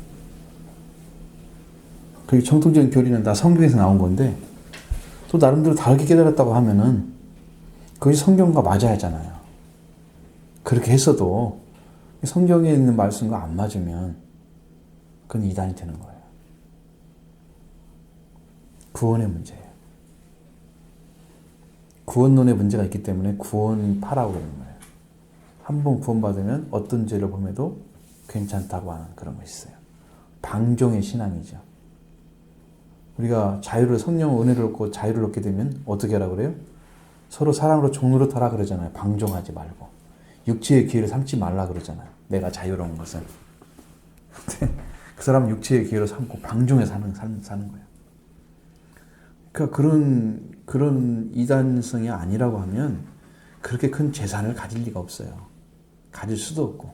그 정통적인 교리는 다 성경에서 나온 건데 또 나름대로 다르게 깨달았다고 하면은 그것이 성경과 맞아야 하잖아요. 그렇게 했어도 성경에 있는 말씀과 안 맞으면 그건 이단이 되는 거예요. 구원의 문제예요. 구원론의 문제가 있기 때문에 구원파라고 그러는 거예요. 한 번 구원받으면 어떤 죄를 범해도 괜찮다고 하는 그런 것이 있어요. 방종의 신앙이죠. 우리가 성령 은혜를 얻고 자유를 얻게 되면 어떻게 하라 그래요? 서로 사랑으로 종노릇 하라 그러잖아요. 방종하지 말고. 육체의 기회를 삼지 말라 그러잖아요. 내가 자유로운 것은. 그 사람은 육체의 기회를 삼고 방종해 사는 거예요. 그러니까 그런 이단성이 아니라고 하면 그렇게 큰 재산을 가질 리가 없어요. 가질 수도 없고.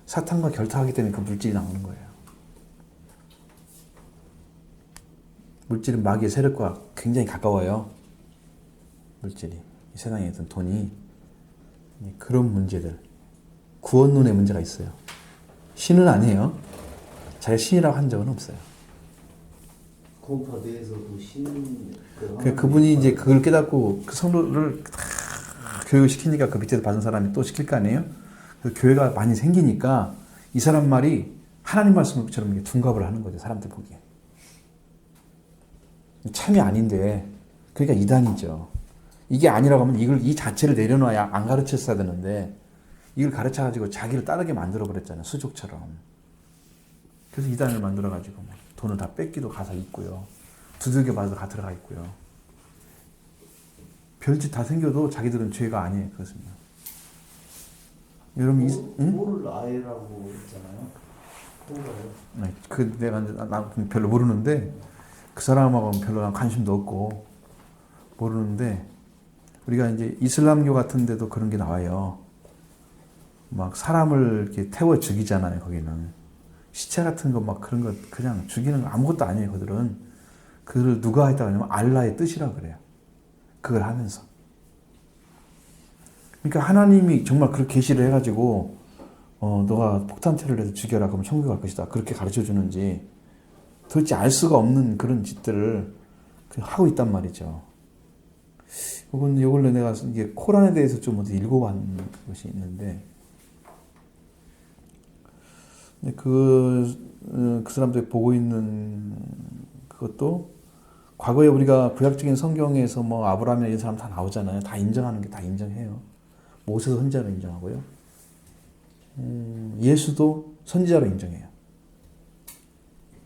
사탄과 결탁하기 때문에 그 물질이 나오는 거예요. 물질은 마귀의 세력과 굉장히 가까워요. 물질이. 이 세상에 있던 돈이. 그런 문제들. 구원론의 문제가 있어요. 신은 아니에요. 자기가 신이라고 한 적은 없어요. 구원파 내에서도 신 그분이 이제 그걸 깨닫고 그 성도를 다 교육을 시키니까 그 밑에서 받은 사람이 또 시킬 거 아니에요? 그 교회가 많이 생기니까 이 사람 말이 하나님 말씀처럼 이게 둔갑을 하는 거죠. 사람들 보기에. 참이 아닌데 그러니까 이단이죠. 이게 아니라고 하면 이걸 이 자체를 내려놔야 안 가르쳤어야 되는데 이걸 가르쳐가지고 자기를 따르게 만들어 버렸잖아요. 수족처럼. 그래서 이단을 만들어가지고 돈을 다 뺏기도 가서 있고요. 두들겨 맞아도 가 들어가 있고요. 별짓 다 생겨도 자기들은 죄가 아니에요. 그것은요. 여러분, 뭐를 아예라고 했잖아요. 뭔가요? 네, 그 나 별로 모르는데 그 사람하고는 별로 난 관심도 없고 모르는데 우리가 이제 이슬람교 같은 데도 그런 게 나와요. 막 사람을 이렇게 태워 죽이잖아요. 거기는 시체 같은 거 막 그런 거 그냥 죽이는 거 아무것도 아니에요. 그들은 그걸 누가 했다고 하냐면 알라의 뜻이라 그래요. 그걸 하면서. 그러니까 하나님이 정말 그렇게 계시를 해가지고 너가 폭탄 테러를 해서 죽여라 그러면 천국 갈 것이다. 그렇게 가르쳐 주는지 도대체 알 수가 없는 그런 짓들을 하고 있단 말이죠. 요걸로 내가 이게 코란에 대해서 좀 어디 읽어본 것이 있는데 그 사람들이 보고 있는 그것도 과거에 우리가 구약적인 성경에서 뭐 아브라함이나 이런 사람 다 나오잖아요. 다 인정하는 게 다 인정해요. 모세도 선지자로 인정하고요. 예수도 선지자로 인정해요.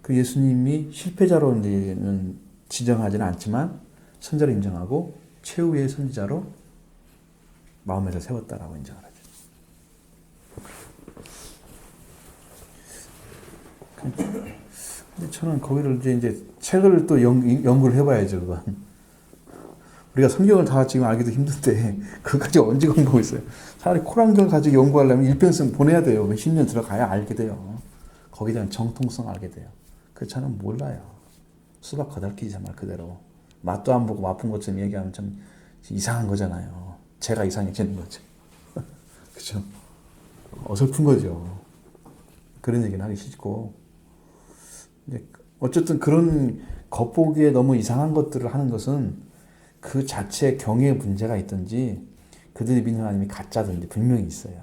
그 예수님이 실패자로는 지정하지는 않지만 선지자로 인정하고 최후의 선지자로 마음에서 세웠다라고 인정을 하죠. 근데 저는 거기를 이제 책을 또 연구를 해봐야죠. 그건. 우리가 성경을 다 지금 알기도 힘든데 그거까지 언제 공부하고 있어요. 차라리 코란을 가지고 연구하려면 일평생 보내야 돼요. 10년 들어가야 알게 돼요. 거기에 대한 정통성 알게 돼요. 그 저는 몰라요. 수박 거달기지 말 그대로. 맛도 안 보고 맛본 것처럼 얘기하면 참 이상한 거잖아요. 제가 이상해지는 거죠. 그렇죠? 어설픈 거죠. 그런 얘기는 하기 싫고 어쨌든 그런 겉보기에 너무 이상한 것들을 하는 것은 그 자체 경외에 문제가 있든지 그들이 믿는 하나님이 가짜든지 분명히 있어요.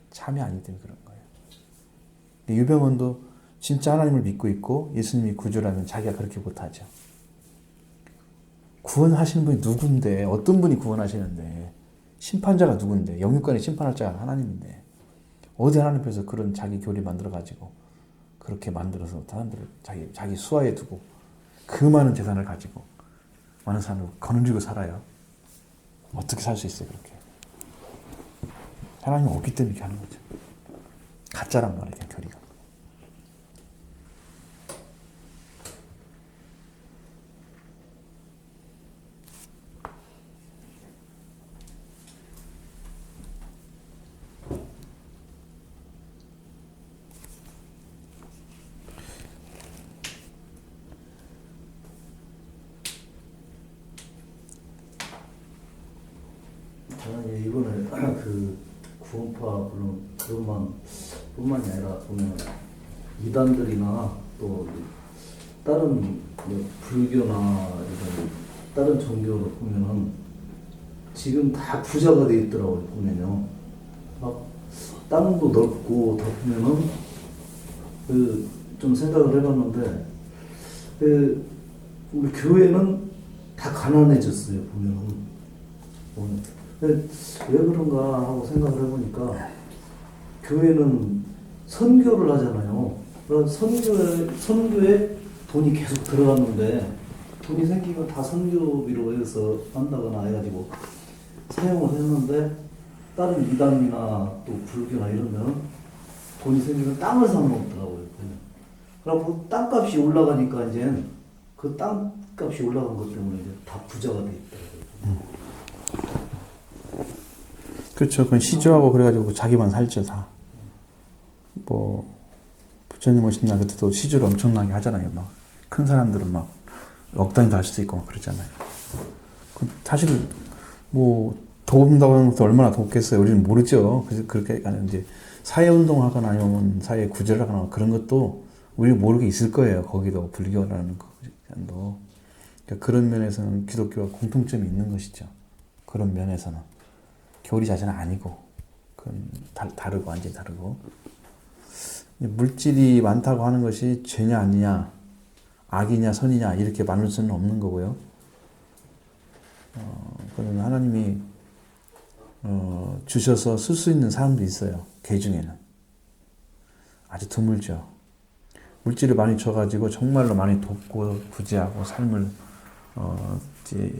참이 아니기 때문에 그런 거예요. 유병원도 진짜 하나님을 믿고 있고 예수님이 구주라면 자기가 그렇게 못하죠. 구원하시는 분이 누군데 어떤 분이 구원하시는데 심판자가 누군데 영육간에 심판할 자가 하나님인데 어디 하나님 앞에서 그런 자기 교리 만들어가지고 그렇게 만들어서 사람들을 자기 수하에 두고 그 많은 재산을 가지고 많은 사람을 거느리고 살아요. 어떻게 살 수 있어요, 그렇게? 하나님이 없기 때문에 이렇게 하는 거죠. 가짜란 말이에요, 교리가. 저는 이번에 그 구원파 물론 뿐만이 아니라 보면 이단들이나 또 다른 뭐 불교나 이런 다른 종교로 보면은 지금 다 부자가 돼 있더라고요. 보면요, 막 땅도 넓고 다 보면은 좀 생각을 해봤는데 우리 교회는 다 가난해졌어요. 보면은. 왜 그런가 하고 생각을 해보니까 교회는 선교를 하잖아요. 그러니까 선교에 돈이 계속 들어갔는데 돈이 생기면 다 선교비로 해서 한다거나 해가지고 사용을 했는데 다른 이단이나 또 불교나 이런 데는 돈이 생기면 땅을 사먹더라고요. 그래갖고 땅값이 올라가니까 이제 그 땅값이 올라간 것 때문에 이제 다 부자가 돼 있더라고요. 그렇죠. 그건 시주하고 그래가지고 자기만 살죠, 다. 뭐, 부처님 오신 날 그때도 시주를 엄청나게 하잖아요. 막, 큰 사람들은 막, 억 단위도 할 수도 있고, 막 그러잖아요. 사실, 뭐, 돕는다고 하는 것도 얼마나 돕겠어요. 우리는 모르죠. 그래서 그렇게 하는 이제, 사회운동하거나 아니면 사회 구제를 하거나 그런 것도 우리가 모르게 있을 거예요. 거기도 불교라는 것도. 그러니까 그런 면에서는 기독교와 공통점이 있는 것이죠. 그런 면에서는. 교리 자체는 아니고, 그건 다르고, 완전히 다르고. 물질이 많다고 하는 것이 죄냐 아니냐, 악이냐 선이냐 이렇게 나눌 수는 없는 거고요. 그건 하나님이 주셔서 쓸 수 있는 사람도 있어요. 개 중에는. 아주 드물죠. 물질을 많이 줘가지고 정말로 많이 돕고 구제하고 삶을 이제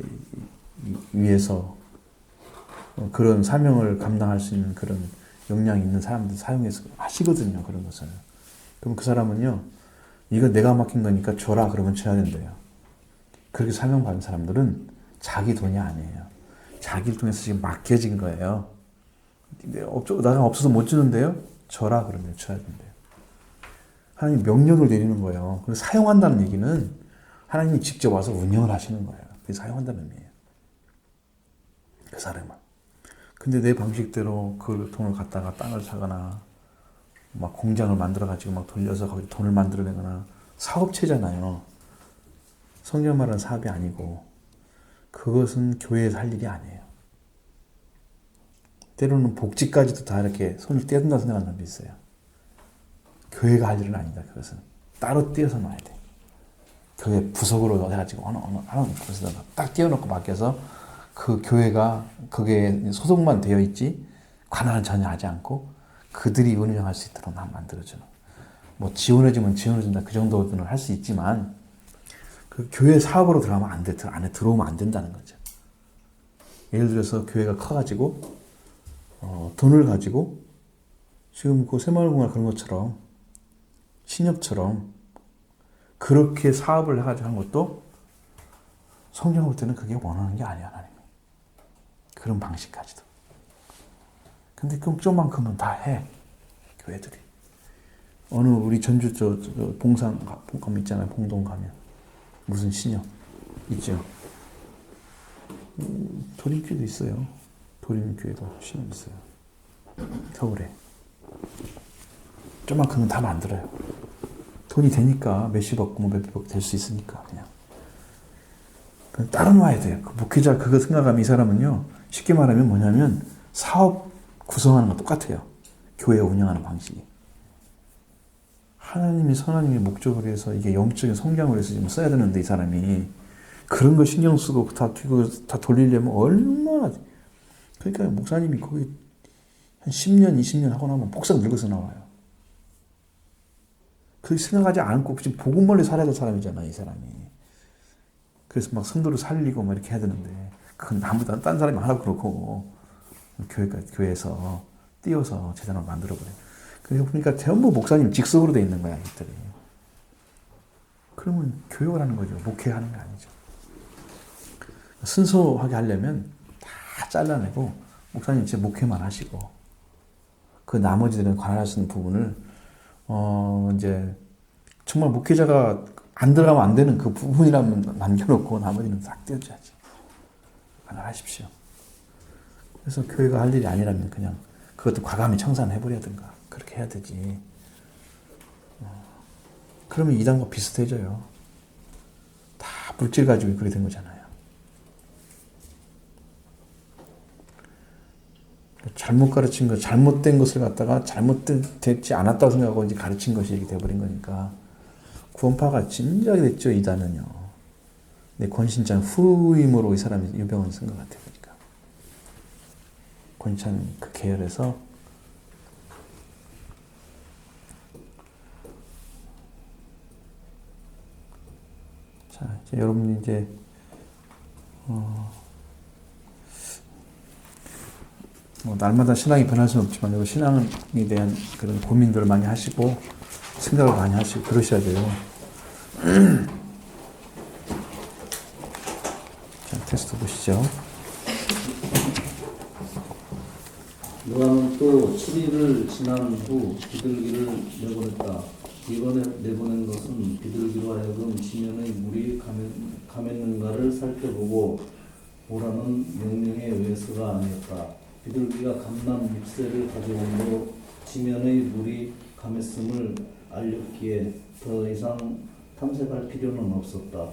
위해서 그런 사명을 감당할 수 있는 그런 역량이 있는 사람들 사용해서 하시거든요. 그런 것을. 그럼 그 사람은요, 이거 내가 맡긴 거니까 줘라 그러면 줘야 된대요. 그렇게 사명받은 사람들은 자기 돈이 아니에요. 자기를 통해서 지금 맡겨진 거예요. 나가 없어서 못 주는데요? 줘라 그러면 줘야 된대요. 하나님 명령을 내리는 거예요. 그리고 사용한다는 얘기는 하나님이 직접 와서 운영을 하시는 거예요. 그게 사용한다는 의미예요. 그 사람은. 근데 내 방식대로 그 돈을 갖다가 땅을 사거나 막 공장을 만들어가지고 막 돌려서 거기 돈을 만들어내거나 사업체잖아요. 성경 말하는 사업이 아니고 그것은 교회에서 할 일이 아니에요. 때로는 복지까지도 다 이렇게 손을 떼든다 생각하는 사람도 있어요. 교회가 할 일은 아니다. 그것은 따로 떼어서 놔야 돼. 교회 부속으로 해가지고 하나 곳에다가 딱 떼어놓고 맡겨서 그 교회가 거기에 소속만 되어 있지 관할은 전혀 하지 않고 그들이 운영할 수 있도록 만들어주는. 뭐 지원해주면 지원해준다 그 정도는 할 수 있지만 그 교회 사업으로 들어가면 안 돼. 안에 들어오면 안 된다는 거죠. 예를 들어서 교회가 커가지고 돈을 가지고 지금 그 새마을공원 그런 것처럼 신협처럼 그렇게 사업을 해가지고 한 것도 성경 볼 때는 그게 원하는 게 아니야, 하나님이. 그런 방식까지도. 근데 그 좀만큼은 다 해, 교회들이. 어느 우리 전주 저 봉산 가면 있잖아요, 봉동 가면. 무슨 신협 있죠. 도림교회도 있어요. 도림교회도 신협 있어요. 서울에. 좀만큼은 다 만들어요. 돈이 되니까 몇십억, 뭐 몇백억 될 수 있으니까 그냥. 따로 놔야 돼요. 그 목회자 그거 생각하면 이 사람은요, 쉽게 말하면 뭐냐면 사업 구성하는 거 똑같아요. 교회 운영하는 방식이. 하나님의 목적을 위해서 이게 영적인 성장을 위해서 지금 써야 되는데 이 사람이 그런 거 신경 쓰고 다 돌리려면 얼마나. 그러니까 목사님이 거기 한 10년, 20년 하고 나면 폭삭 늙어서 나와요. 그렇게 생각하지 않고 지금 복음 멀리 살아야 될 사람이잖아, 이 사람이. 그래서 막 성도를 살리고 막 이렇게 해야 되는데 그건 아무도 딴 사람이 하라고 그러고 교회에서 띄워서 재단을 만들어버려요. 그래서 보니까 전부 목사님 직속으로 돼 있는 거야, 이들이. 그러면 교육을 하는 거죠. 목회하는 게 아니죠. 순수하게 하려면 다 잘라내고 목사님 진짜 목회만 하시고 그 나머지들은 관할할 수 있는 부분을 이제 정말 목회자가 안 들어가면 안 되는 그 부분이라면 남겨놓고 나머지는 싹 떼어줘야지. 관할하십시오. 그래서 교회가 할 일이 아니라면 그냥 그것도 과감히 청산해버려야든가 그렇게 해야 되지. 그러면 이단과 비슷해져요. 다 물질 가지고 그렇게 된 거잖아요. 잘못 가르친 것, 잘못된 것을 갖다가 잘못되지 않았다고 생각하고 이제 가르친 것이 이렇게 돼버린 거니까 구원파가 진작에 됐죠, 이단은요. 근데 권신찬 후임으로 이 사람이 유병헌 쓴 것 같아요. 그러니까 권신찬 그 계열에서 자, 이제 여러분이 이제 뭐 날마다 신앙이 변할 수는 없지만 여기 신앙에 대한 그런 고민들을 많이 하시고 생각을 많이 하시고 그러셔야 돼요. 자, 테스트 보시죠. 노아는 또 7일을 지난 후 비둘기를 내보냈다. 이번에 내보낸 것은 비둘기로 하여금 지면의 물이 감했는가를 살펴보고 오라는 명령에 의해서가 아니었다. 비둘기가 감난 잎새를 가져옴으로 지면의 물이 감했음을 알렸기에 더 이상 탐색할 필요는 없었다.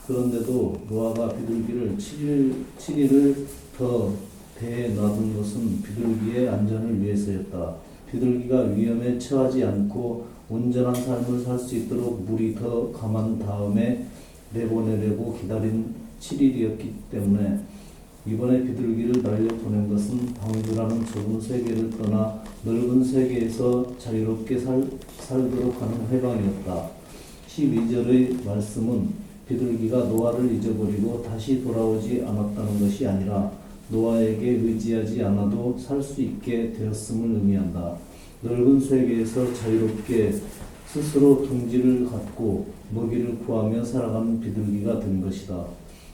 그런데도 노아가 비둘기를 7일을 더 배에 놔둔 것은 비둘기의 안전을 위해서였다. 비둘기가 위험에 처하지 않고 온전한 삶을 살 수 있도록 물이 더 감한 다음에 내보내려고 기다린 7일이었기 때문에 이번에 비둘기를 날려보낸 것은 방주라는 좁은 세계를 떠나 넓은 세계에서 자유롭게 살도록 하는 해방이었다. 12절의 말씀은 비둘기가 노아를 잊어버리고 다시 돌아오지 않았다는 것이 아니라 노아에게 의지하지 않아도 살 수 있게 되었음을 의미한다. 넓은 세계에서 자유롭게 스스로 둥지를 갖고 먹이를 구하며 살아가는 비둘기가 된 것이다.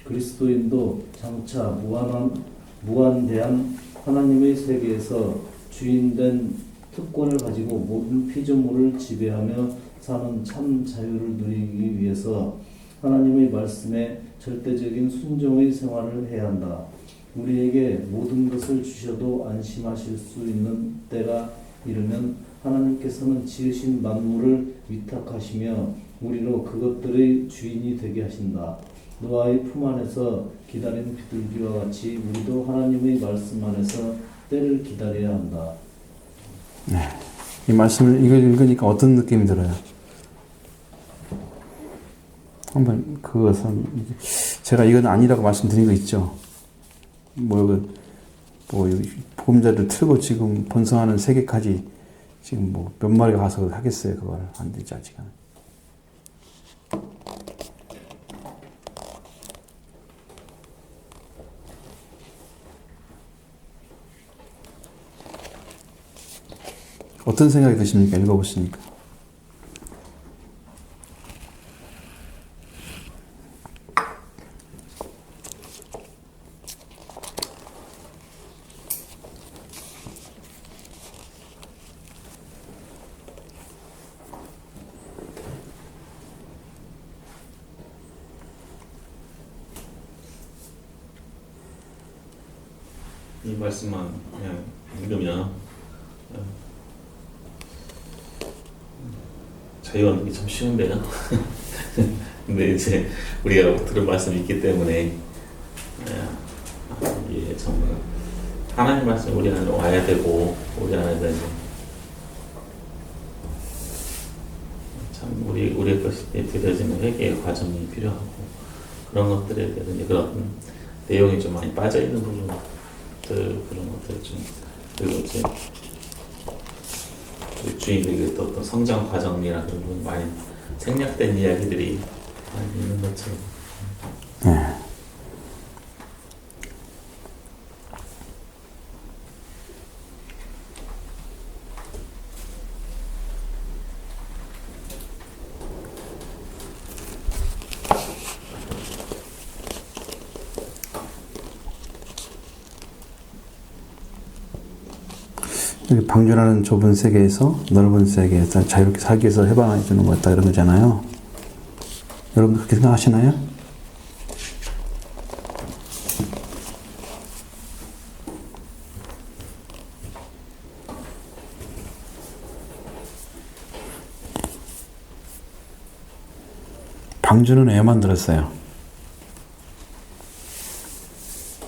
그리스도인도 장차 무한대한 하나님의 세계에서 주인된 특권을 가지고 모든 피조물을 지배하며 사는 참 자유를 누리기 위해서 하나님의 말씀에 절대적인 순종의 생활을 해야 한다. 우리에게 모든 것을 주셔도 안심하실 수 있는 때가 이르면 하나님께서는 지으신 만물을 위탁하시며 우리로 그것들의 주인이 되게 하신다. 노아의 품 안에서 기다린 비둘기와 같이 우리도 하나님의 말씀 안에서 때를 기다려야 한다. 네. 이 말씀을 읽으니까 어떤 느낌이 들어요? 한번 그것은 제가 이건 아니라고 말씀드린 거 있죠. 보험자를 틀고 지금 번성하는 세계까지 지금 몇 마리가 가서 하겠어요. 그걸 안 되지 아직은. 어떤 생각이 드십니까? 읽어보시니까. 이 말씀만 그냥 읽으면 자유가 얻기 참 쉬운데요. 근데 이제 우리가 들은 말씀이 있기 때문에 이게 정말 하나님 말씀이 우리 안에 와야 되고 우리 안에서 이제 참 우리의 것이 드려지는 회개의 과정이 필요하고 그런 것들에 대해서 이제 그런 내용이 좀 많이 빠져 있는 부분들 그런 것들 좀 그리고 이제 주인들의 또 어떤 성장 과정이나 그런 부분 많이 생략된 이야기들이 많이 있는 것처럼. 네. 방주라는 좁은 세계에서 넓은 세계에서 자유롭게 살기 위해서 해방해 주는 거다 이런 거잖아요. 여러분 그렇게 생각하시나요? 방주는 왜 만들었어요?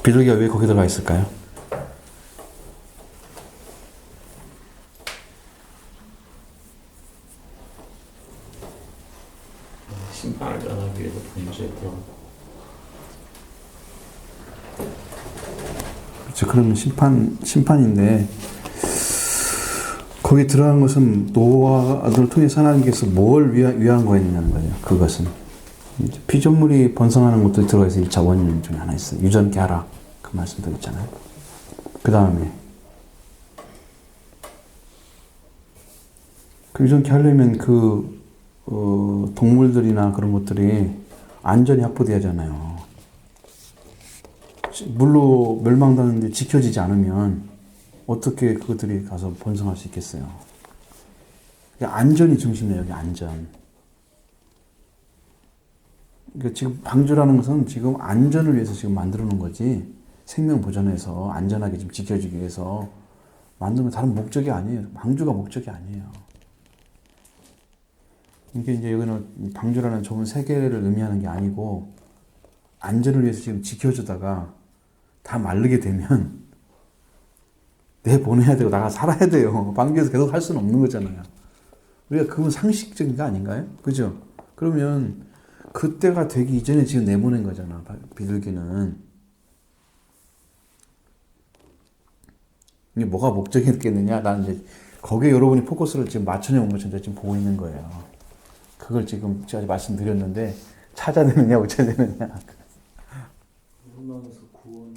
비둘기가 왜 거기 들어가 있을까요? 심판을 전하기 위해서 방주에 들어가고. 그렇죠. 그러면 심판인데 거기 들어간 것은 노아를 통해서 하나님께서 뭘 위한 거였냐는 거예요. 그것은 이제 피조물이 번성하는 것도 들어가서 1차 원인 중에 하나 있어요. 유전케 하라. 그 말씀도 있잖아요. 그 다음에 유전케 하려면 동물들이나 그런 것들이 안전이 확보돼야 하잖아요. 물로 멸망당하는데 지켜지지 않으면 어떻게 그것들이 가서 번성할 수 있겠어요? 안전이 중심이에요. 여기 안전. 그러니까 지금 방주라는 것은 지금 안전을 위해서 지금 만들어 놓은 거지 생명 보존해서 안전하게 좀 지켜주기 위해서 만들면 다른 목적이 아니에요. 방주가 목적이 아니에요. 이게 이제 여기는 방주라는 좁은 세계를 의미하는 게 아니고 안전을 위해서 지금 지켜주다가 다 마르게 되면 내보내야 되고 나가 살아야 돼요. 방주에서 계속 할 수는 없는 거잖아요. 우리가 그건 상식적인 거 아닌가요? 그죠? 그러면 그때가 되기 이전에 지금 내보낸 거잖아. 비둘기는. 이게 뭐가 목적이었겠느냐? 나는 이제 거기에 여러분이 포커스를 지금 맞춰놓은 것처럼 지금 보고 있는 거예요. 그걸 지금 제가 말씀드렸는데 찾아내느냐 못 찾아내느냐. 물러나면서 구원.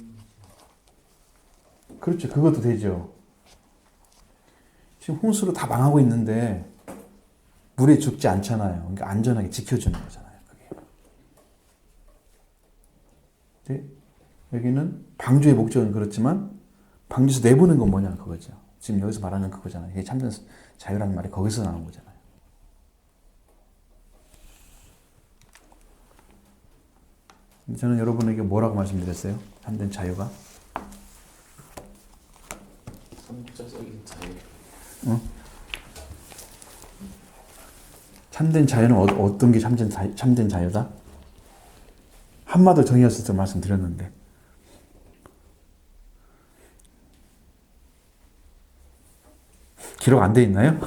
그렇죠. 그것도 되죠. 지금 홍수로 다 망하고 있는데 물에 죽지 않잖아요. 그러니까 안전하게 지켜주는 거잖아요. 그게. 여기는 방주의 목적은 그렇지만 방주에서 내보낸 건 뭐냐 그거죠. 지금 여기서 말하는 그거잖아요. 이게 참된 자유라는 말이 거기서 나온 거잖아요. 저는 여러분에게 뭐라고 말씀드렸어요? 참된 자유가? 선구자적인 자유. 참된 자유는 어떤 게 참된 자유다? 한마디로 정의했을 때 말씀드렸는데 기록 안 돼 있나요?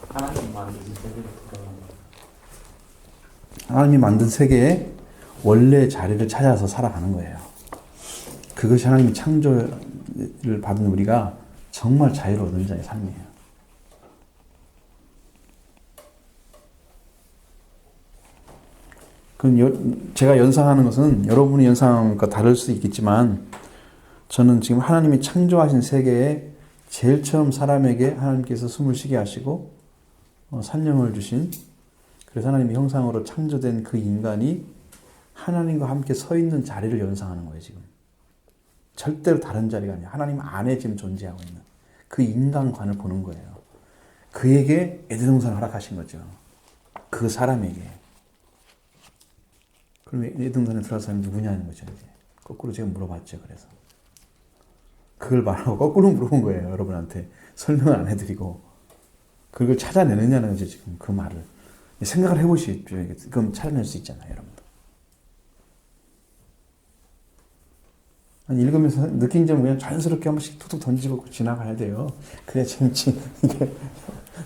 하나님 만드신 세계로 돌아가는 하나님이 만든 세계에 원래 자리를 찾아서 살아가는 거예요. 그것이 하나님이 창조를 받은 우리가 정말 자유를 얻는 자의 삶이에요. 제가 연상하는 것은 여러분이 연상한 것과 다를 수 있겠지만 저는 지금 하나님이 창조하신 세계에 제일 처음 사람에게 하나님께서 숨을 쉬게 하시고 산령을 주신 그래서 하나님의 형상으로 창조된 그 인간이 하나님과 함께 서 있는 자리를 연상하는 거예요. 지금 절대로 다른 자리가 아니에요. 하나님 안에 지금 존재하고 있는 그 인간관을 보는 거예요. 그에게 에덴동산을 허락하신 거죠. 그 사람에게. 그럼 에덴동산에 들어간 사람이 누구냐는 거죠. 이제 거꾸로 제가 물어봤죠. 그래서 그걸 말하고 거꾸로 물어본 거예요. 여러분한테 설명을 안 해드리고 그걸 찾아내느냐는 거죠. 지금 그 말을 생각을 해보십시오. 그럼 찾아낼 수 있잖아요, 여러분도. 아니, 읽으면서 느낀 점은 그냥 자연스럽게 한 번씩 툭툭 던지고 지나가야 돼요. 그래야 재밌지. 이게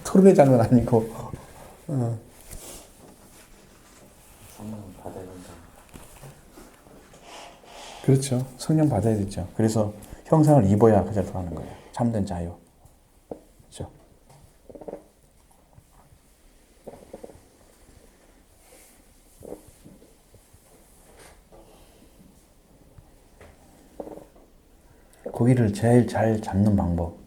토론의 장은 아니고. 성령 받아야 된다. 그렇죠. 성령 받아야 되죠. 그래서 형상을 입어야 그 자리에 들어가는 거예요. 참된 자유. 그렇죠. 고기를 제일 잘 잡는 방법.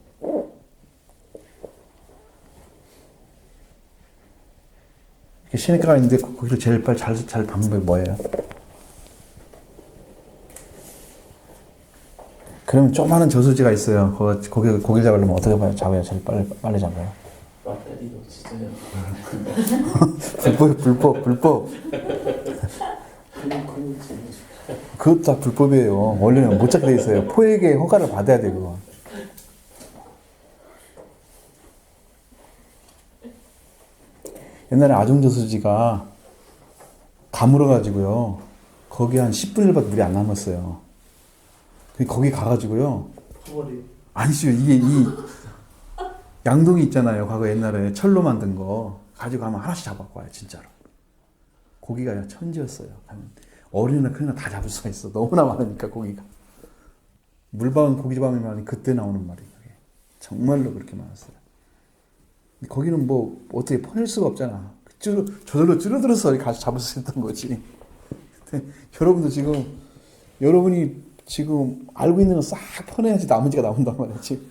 이렇게 시내가가 있는데 고기를 제일 빨리 잘 잡는 방법이 뭐예요? 그러면 조그마한 저수지가 있어요. 고기를 잡으려면 어떻게 잡아야 제일 빨리 잡아요? 배터리도 진짜요. 불법. 그것도 다 불법이에요. 원래는 못 잡게 돼 있어요. 포획의 허가를 받아야 돼, 그거. 옛날에 아종저수지가 가물어가지고요. 거기 한 10분의 1밖에 물이 안 남았어요. 거기 가가지고요. 아니죠. 이게 양동이 있잖아요. 과거 옛날에 철로 만든 거. 가지고 가면 하나씩 잡아갖고 와요, 진짜로. 고기가 천지였어요. 어린이나 큰이나 다 잡을 수가 있어. 너무나 많으니까 고기가. 물방울 고기밥이면 그때 나오는 말이에요. 정말로 그렇게 많았어요. 거기는 뭐 어떻게 퍼낼 수가 없잖아. 저절로 줄어들어서 가서 잡을 수 있던 거지. 근데 여러분이 지금 알고 있는 거 싹 퍼내야지 나머지가 나온단 말이야. 지금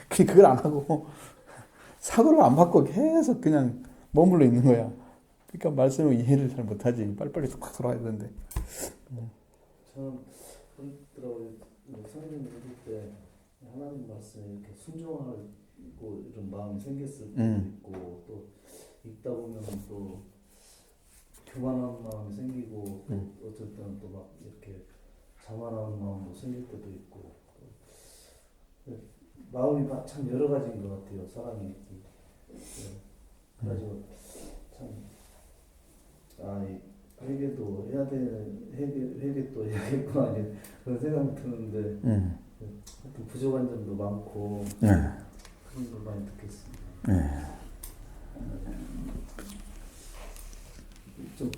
그걸 안 하고 사고를 안 받고 계속 그냥 머물러 있는 거야. 그러니까 말씀을 이해를 잘 못하지. 빨리빨리 툭툭 돌아가야 되는데. 저는 그렇더라고요. 선생님 읽을 때 하나님 말씀에 이렇게 순종하고 이런 마음이 생겼을 때도 있고 또 읽다 보면 또 교만한 마음이 생기고 또 어쩔 때는 또 막 이렇게 자만하는 마음도 생길 때도 있고 마음이 참 여러 가지인 것 같아요. 사람이. 그래가지고 참 그에게도 해야 돼, 회개 또 해야겠구나 그런 생각이 드는데 하여튼 부족한 점도 많고 네. 그런 걸 많이 느꼈습니다. 네. 좀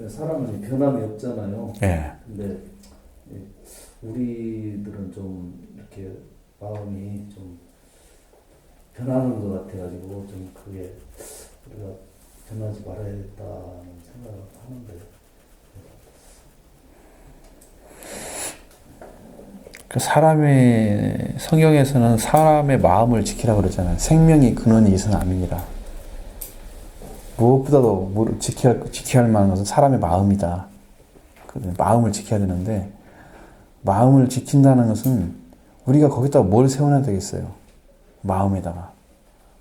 사람은 변함이 없잖아요. 네. 근데 우리들은 좀 이렇게 마음이 좀 변하는 것 같아가지고 좀 그게 우리가 변하지 말아야겠다는 생각을 하는데. 그 사람의 성경에서는 사람의 마음을 지키라 그러잖아요. 생명이 근원이 이선 아닙니다. 무엇보다도 지켜야 할 만한 것은 사람의 마음이다. 마음을 지켜야 되는데 마음을 지킨다는 것은 우리가 거기다가 뭘 세워놔야 되겠어요? 마음에다가.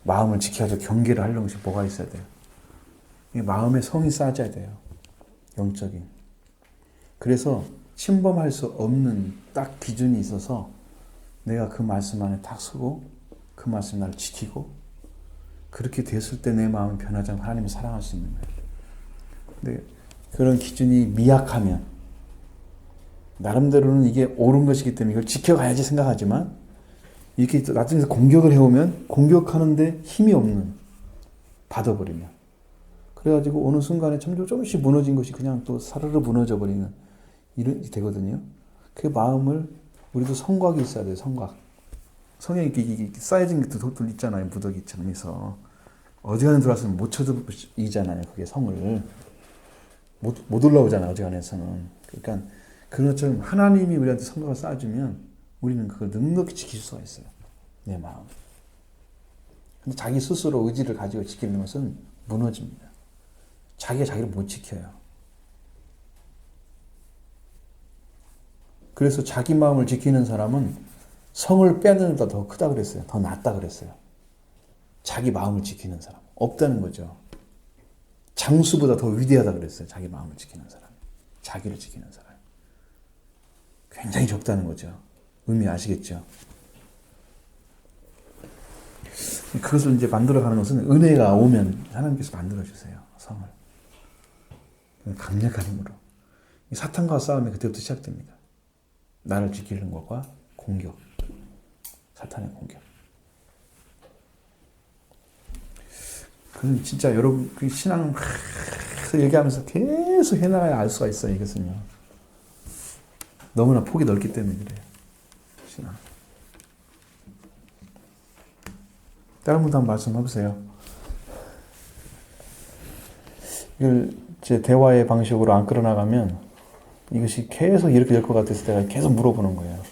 마음을 지켜가지고 경계를 하려는 것이 뭐가 있어야 돼요? 이 마음의 성이 쌓아져야 돼요. 영적인. 그래서 침범할 수 없는 딱 기준이 있어서 내가 그 말씀 안에 딱 서고 그 말씀 나를 지키고 그렇게 됐을 때 내 마음은 변하지 않고 하나님을 사랑할 수 있는 거예요. 근데 그런 기준이 미약하면 나름대로는 이게 옳은 것이기 때문에 이걸 지켜가야지 생각하지만 이렇게 나중에 공격을 해오면 공격하는데 힘이 없는 받아버리면 그래가지고 어느 순간에 조금씩 무너진 것이 그냥 또 사르르 무너져 버리는 이렇게 되거든요. 그 마음을 우리도 성곽이 있어야 돼요. 성곽. 성에 이렇게 쌓여진 것도 있잖아요. 무더기처럼 해서 어지간히 들어왔으면 못 쳐들이잖아요. 그게 성을 못 올라오잖아요. 어지간해서는. 그러니까 그런 것처럼 하나님이 우리한테 성곽을 쌓아주면 우리는 그걸 넉넉히 지킬 수가 있어요. 내 마음. 근데 자기 스스로 의지를 가지고 지키는 것은 무너집니다. 자기가 자기를 못 지켜요. 그래서 자기 마음을 지키는 사람은 성을 빼는 데보다 더 크다 그랬어요. 더 낫다 그랬어요. 자기 마음을 지키는 사람. 없다는 거죠. 장수보다 더 위대하다 그랬어요. 자기 마음을 지키는 사람. 자기를 지키는 사람. 굉장히 적다는 거죠. 의미 아시겠죠? 그것을 이제 만들어가는 것은 은혜가 오면 하나님께서 만들어주세요. 성을. 강력한 힘으로. 사탄과 싸움이 그때부터 시작됩니다. 나를 지키는 것과 공격. 사탄의 공격. 그건 진짜 여러분, 그 신앙 얘기하면서 계속 해나가야 알 수가 있어요. 이것은요. 너무나 폭이 넓기 때문에 그래요. 신앙. 다른 분도 한번 말씀해보세요. 이걸 제 대화의 방식으로 안 끌어나가면 이것이 계속 이렇게 될 것 같아서 내가 계속 물어보는 거예요.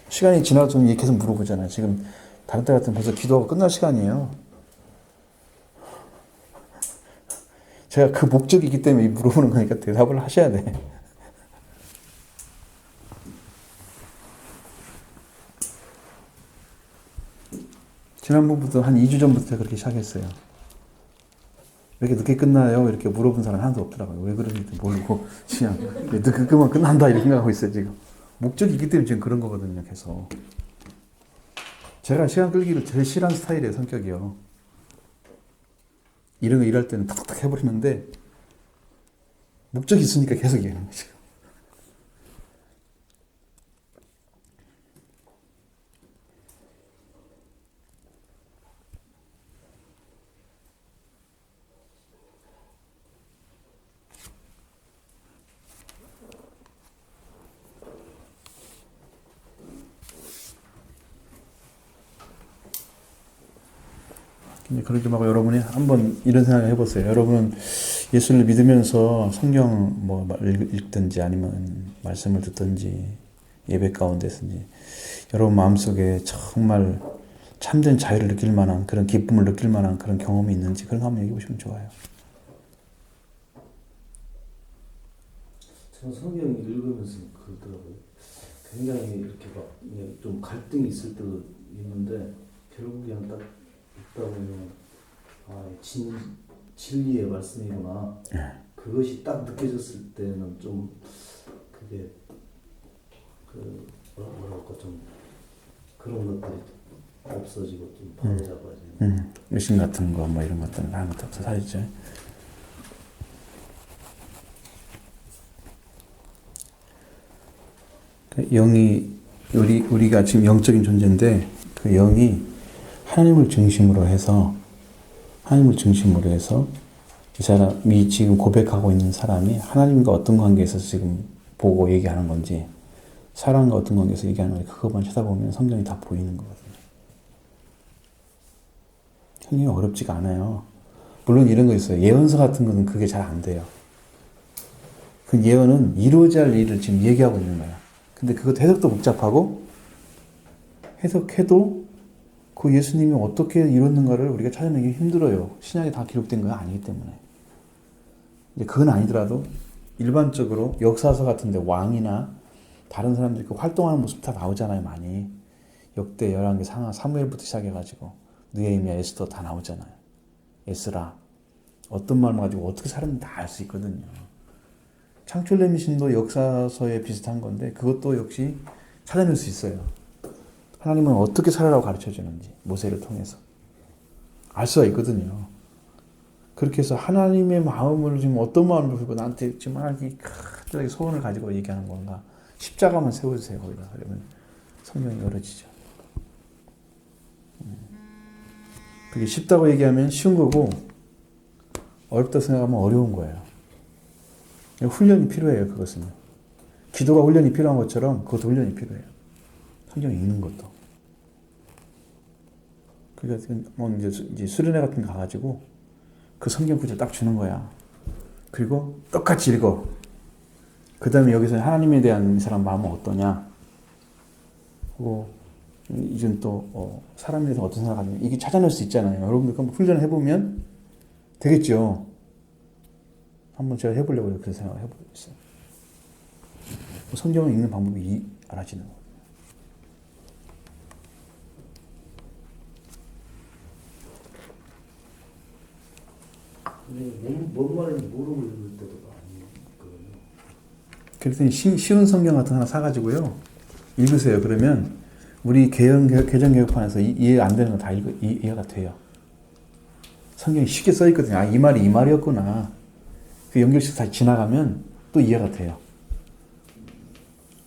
시간이 지나도 좀 계속 물어보잖아요. 지금 다른 때 같으면 벌써 기도하고 끝날 시간이에요. 제가 그 목적이 있기 때문에 물어보는 거니까 대답을 하셔야 돼. 지난번부터 한 2주 전부터 그렇게 시작했어요. 왜 이렇게 늦게 끝나요? 이렇게 물어본 사람 하나도 없더라고요. 왜 그런지 모르고 그냥 늦게만 끝난다 이렇게 생각하고 있어요. 지금 목적이 있기 때문에 지금 그런 거거든요. 계속 제가 시간 끌기를 제일 싫어하는 스타일이에요. 성격이요. 이런 거 일할 때는 탁탁 해버리는데 목적이 있으니까 계속 얘기하는 거죠. 그러지 말고 여러분이 한번 이런 생각을 해보세요. 여러분은 예수를 믿으면서 성경 뭐 읽든지 아니면 말씀을 듣든지 예배 가운데서든지 여러분 마음속에 정말 참된 자유를 느낄 만한 그런 기쁨을 느낄 만한 그런 경험이 있는지 그런 거 한번 얘기해 보시면 좋아요. 저는 성경 읽으면서 그러더라고요. 굉장히 이렇게 막 좀 갈등이 있을 때도 있는데 결국 그냥 딱 읽다 보면 진리의 말씀이구나. 그것이 딱 느껴졌을 때는 좀 그게 뭐랄까 좀 그런 것들이 없어지고 좀 바로잡아지는. 의심 같은 거 뭐 이런 것들은 아무것도 없어 사실죠. 그 영이 우리가 지금 영적인 존재인데 그 영이 하나님을 중심으로 해서 이 사람이 지금 고백하고 있는 사람이 하나님과 어떤 관계에서 지금 보고 얘기하는 건지 사람과 어떤 관계에서 얘기하는 건지 그것만 쳐다보면 성경이 다 보이는 거거든요. 성경이 어렵지가 않아요. 물론 이런 거 있어요. 예언서 같은 거는 그게 잘 안 돼요. 그 예언은 이루어져야 할 일을 지금 얘기하고 있는 거야. 근데 그것도 해석도 복잡하고 해석해도 그 예수님이 어떻게 이뤘는가를 우리가 찾아내기 힘들어요. 신약에 다 기록된 건 아니기 때문에. 이제 그건 아니더라도 일반적으로 역사서 같은데 왕이나 다른 사람들이 그 활동하는 모습 다 나오잖아요. 많이. 역대, 열왕기, 상하, 사무엘부터 시작해가지고 느헤미야, 에스더 다 나오잖아요. 에스라. 어떤 마음을 가지고 어떻게 살았는지 다 알 수 있거든요. 창출레미신도 역사서에 비슷한 건데 그것도 역시 찾아낼 수 있어요. 하나님은 어떻게 살아라고 가르쳐주는지 모세를 통해서 알 수가 있거든요. 그렇게 해서 하나님의 마음을 지금 어떤 마음을 보고 나한테 지금 이 소원을 가지고 얘기하는 건가? 십자가만 세워주세요. 거기다. 그러면 성경이 열어지죠. 그게 쉽다고 얘기하면 쉬운 거고 어렵다고 생각하면 어려운 거예요. 훈련이 필요해요. 그것은. 기도가 훈련이 필요한 것처럼 그것도 훈련이 필요해요. 성경 읽는 것도. 그러니까 뭐 이제 수련회 같은 거 가가지고 그 성경 구절 딱 주는 거야. 그리고 똑같이 읽어. 그 다음에 여기서 하나님에 대한 이 사람 마음은 어떠냐. 그리고 이젠 또 사람에 대해서 어떤 생각하냐. 이게 찾아낼 수 있잖아요. 여러분들 한번 훈련을 해보면 되겠죠. 한번 제가 해보려고 그렇게 생각을 해보고 있어요. 성경을 읽는 방법이 알아지는 거예요. 뭔 말인지 모르고 읽을 때도 많거든요. 그랬더니 쉬운 성경 같은 거 하나 사가지고요. 읽으세요. 그러면 우리 개정개혁판에서 이해 안 되는 거 다 이해가 돼요. 성경이 쉽게 써있거든요. 아, 이 말이 이 말이었구나. 그 연결식 다시 지나가면 또 이해가 돼요.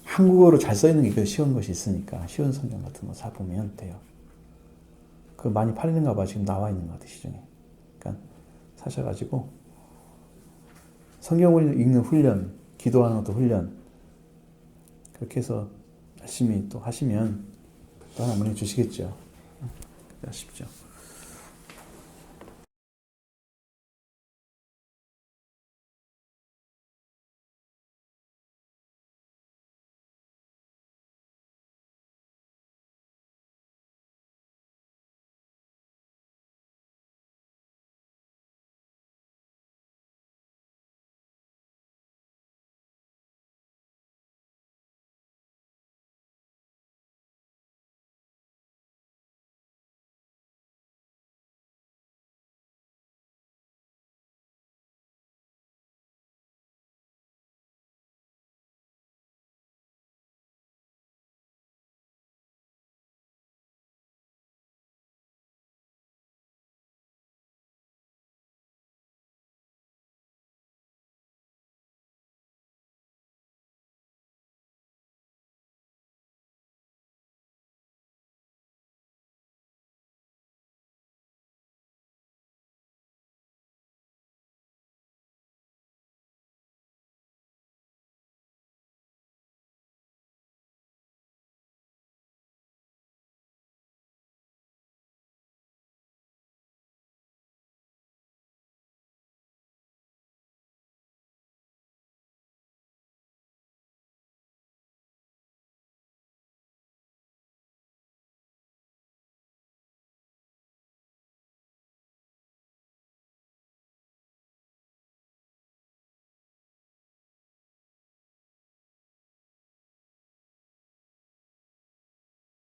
한국어로 잘 써있는 게 쉬운 것이 있으니까 쉬운 성경 같은 거 사보면 돼요. 그 많이 팔리는가 봐. 지금 나와 있는 것 같아요. 시중에. 그러니까 사셔가지고 성경을 읽는 훈련, 기도하는 것도 훈련 그렇게 해서 열심히 또 하시면 또 하나님이 주시겠죠. 하십시오.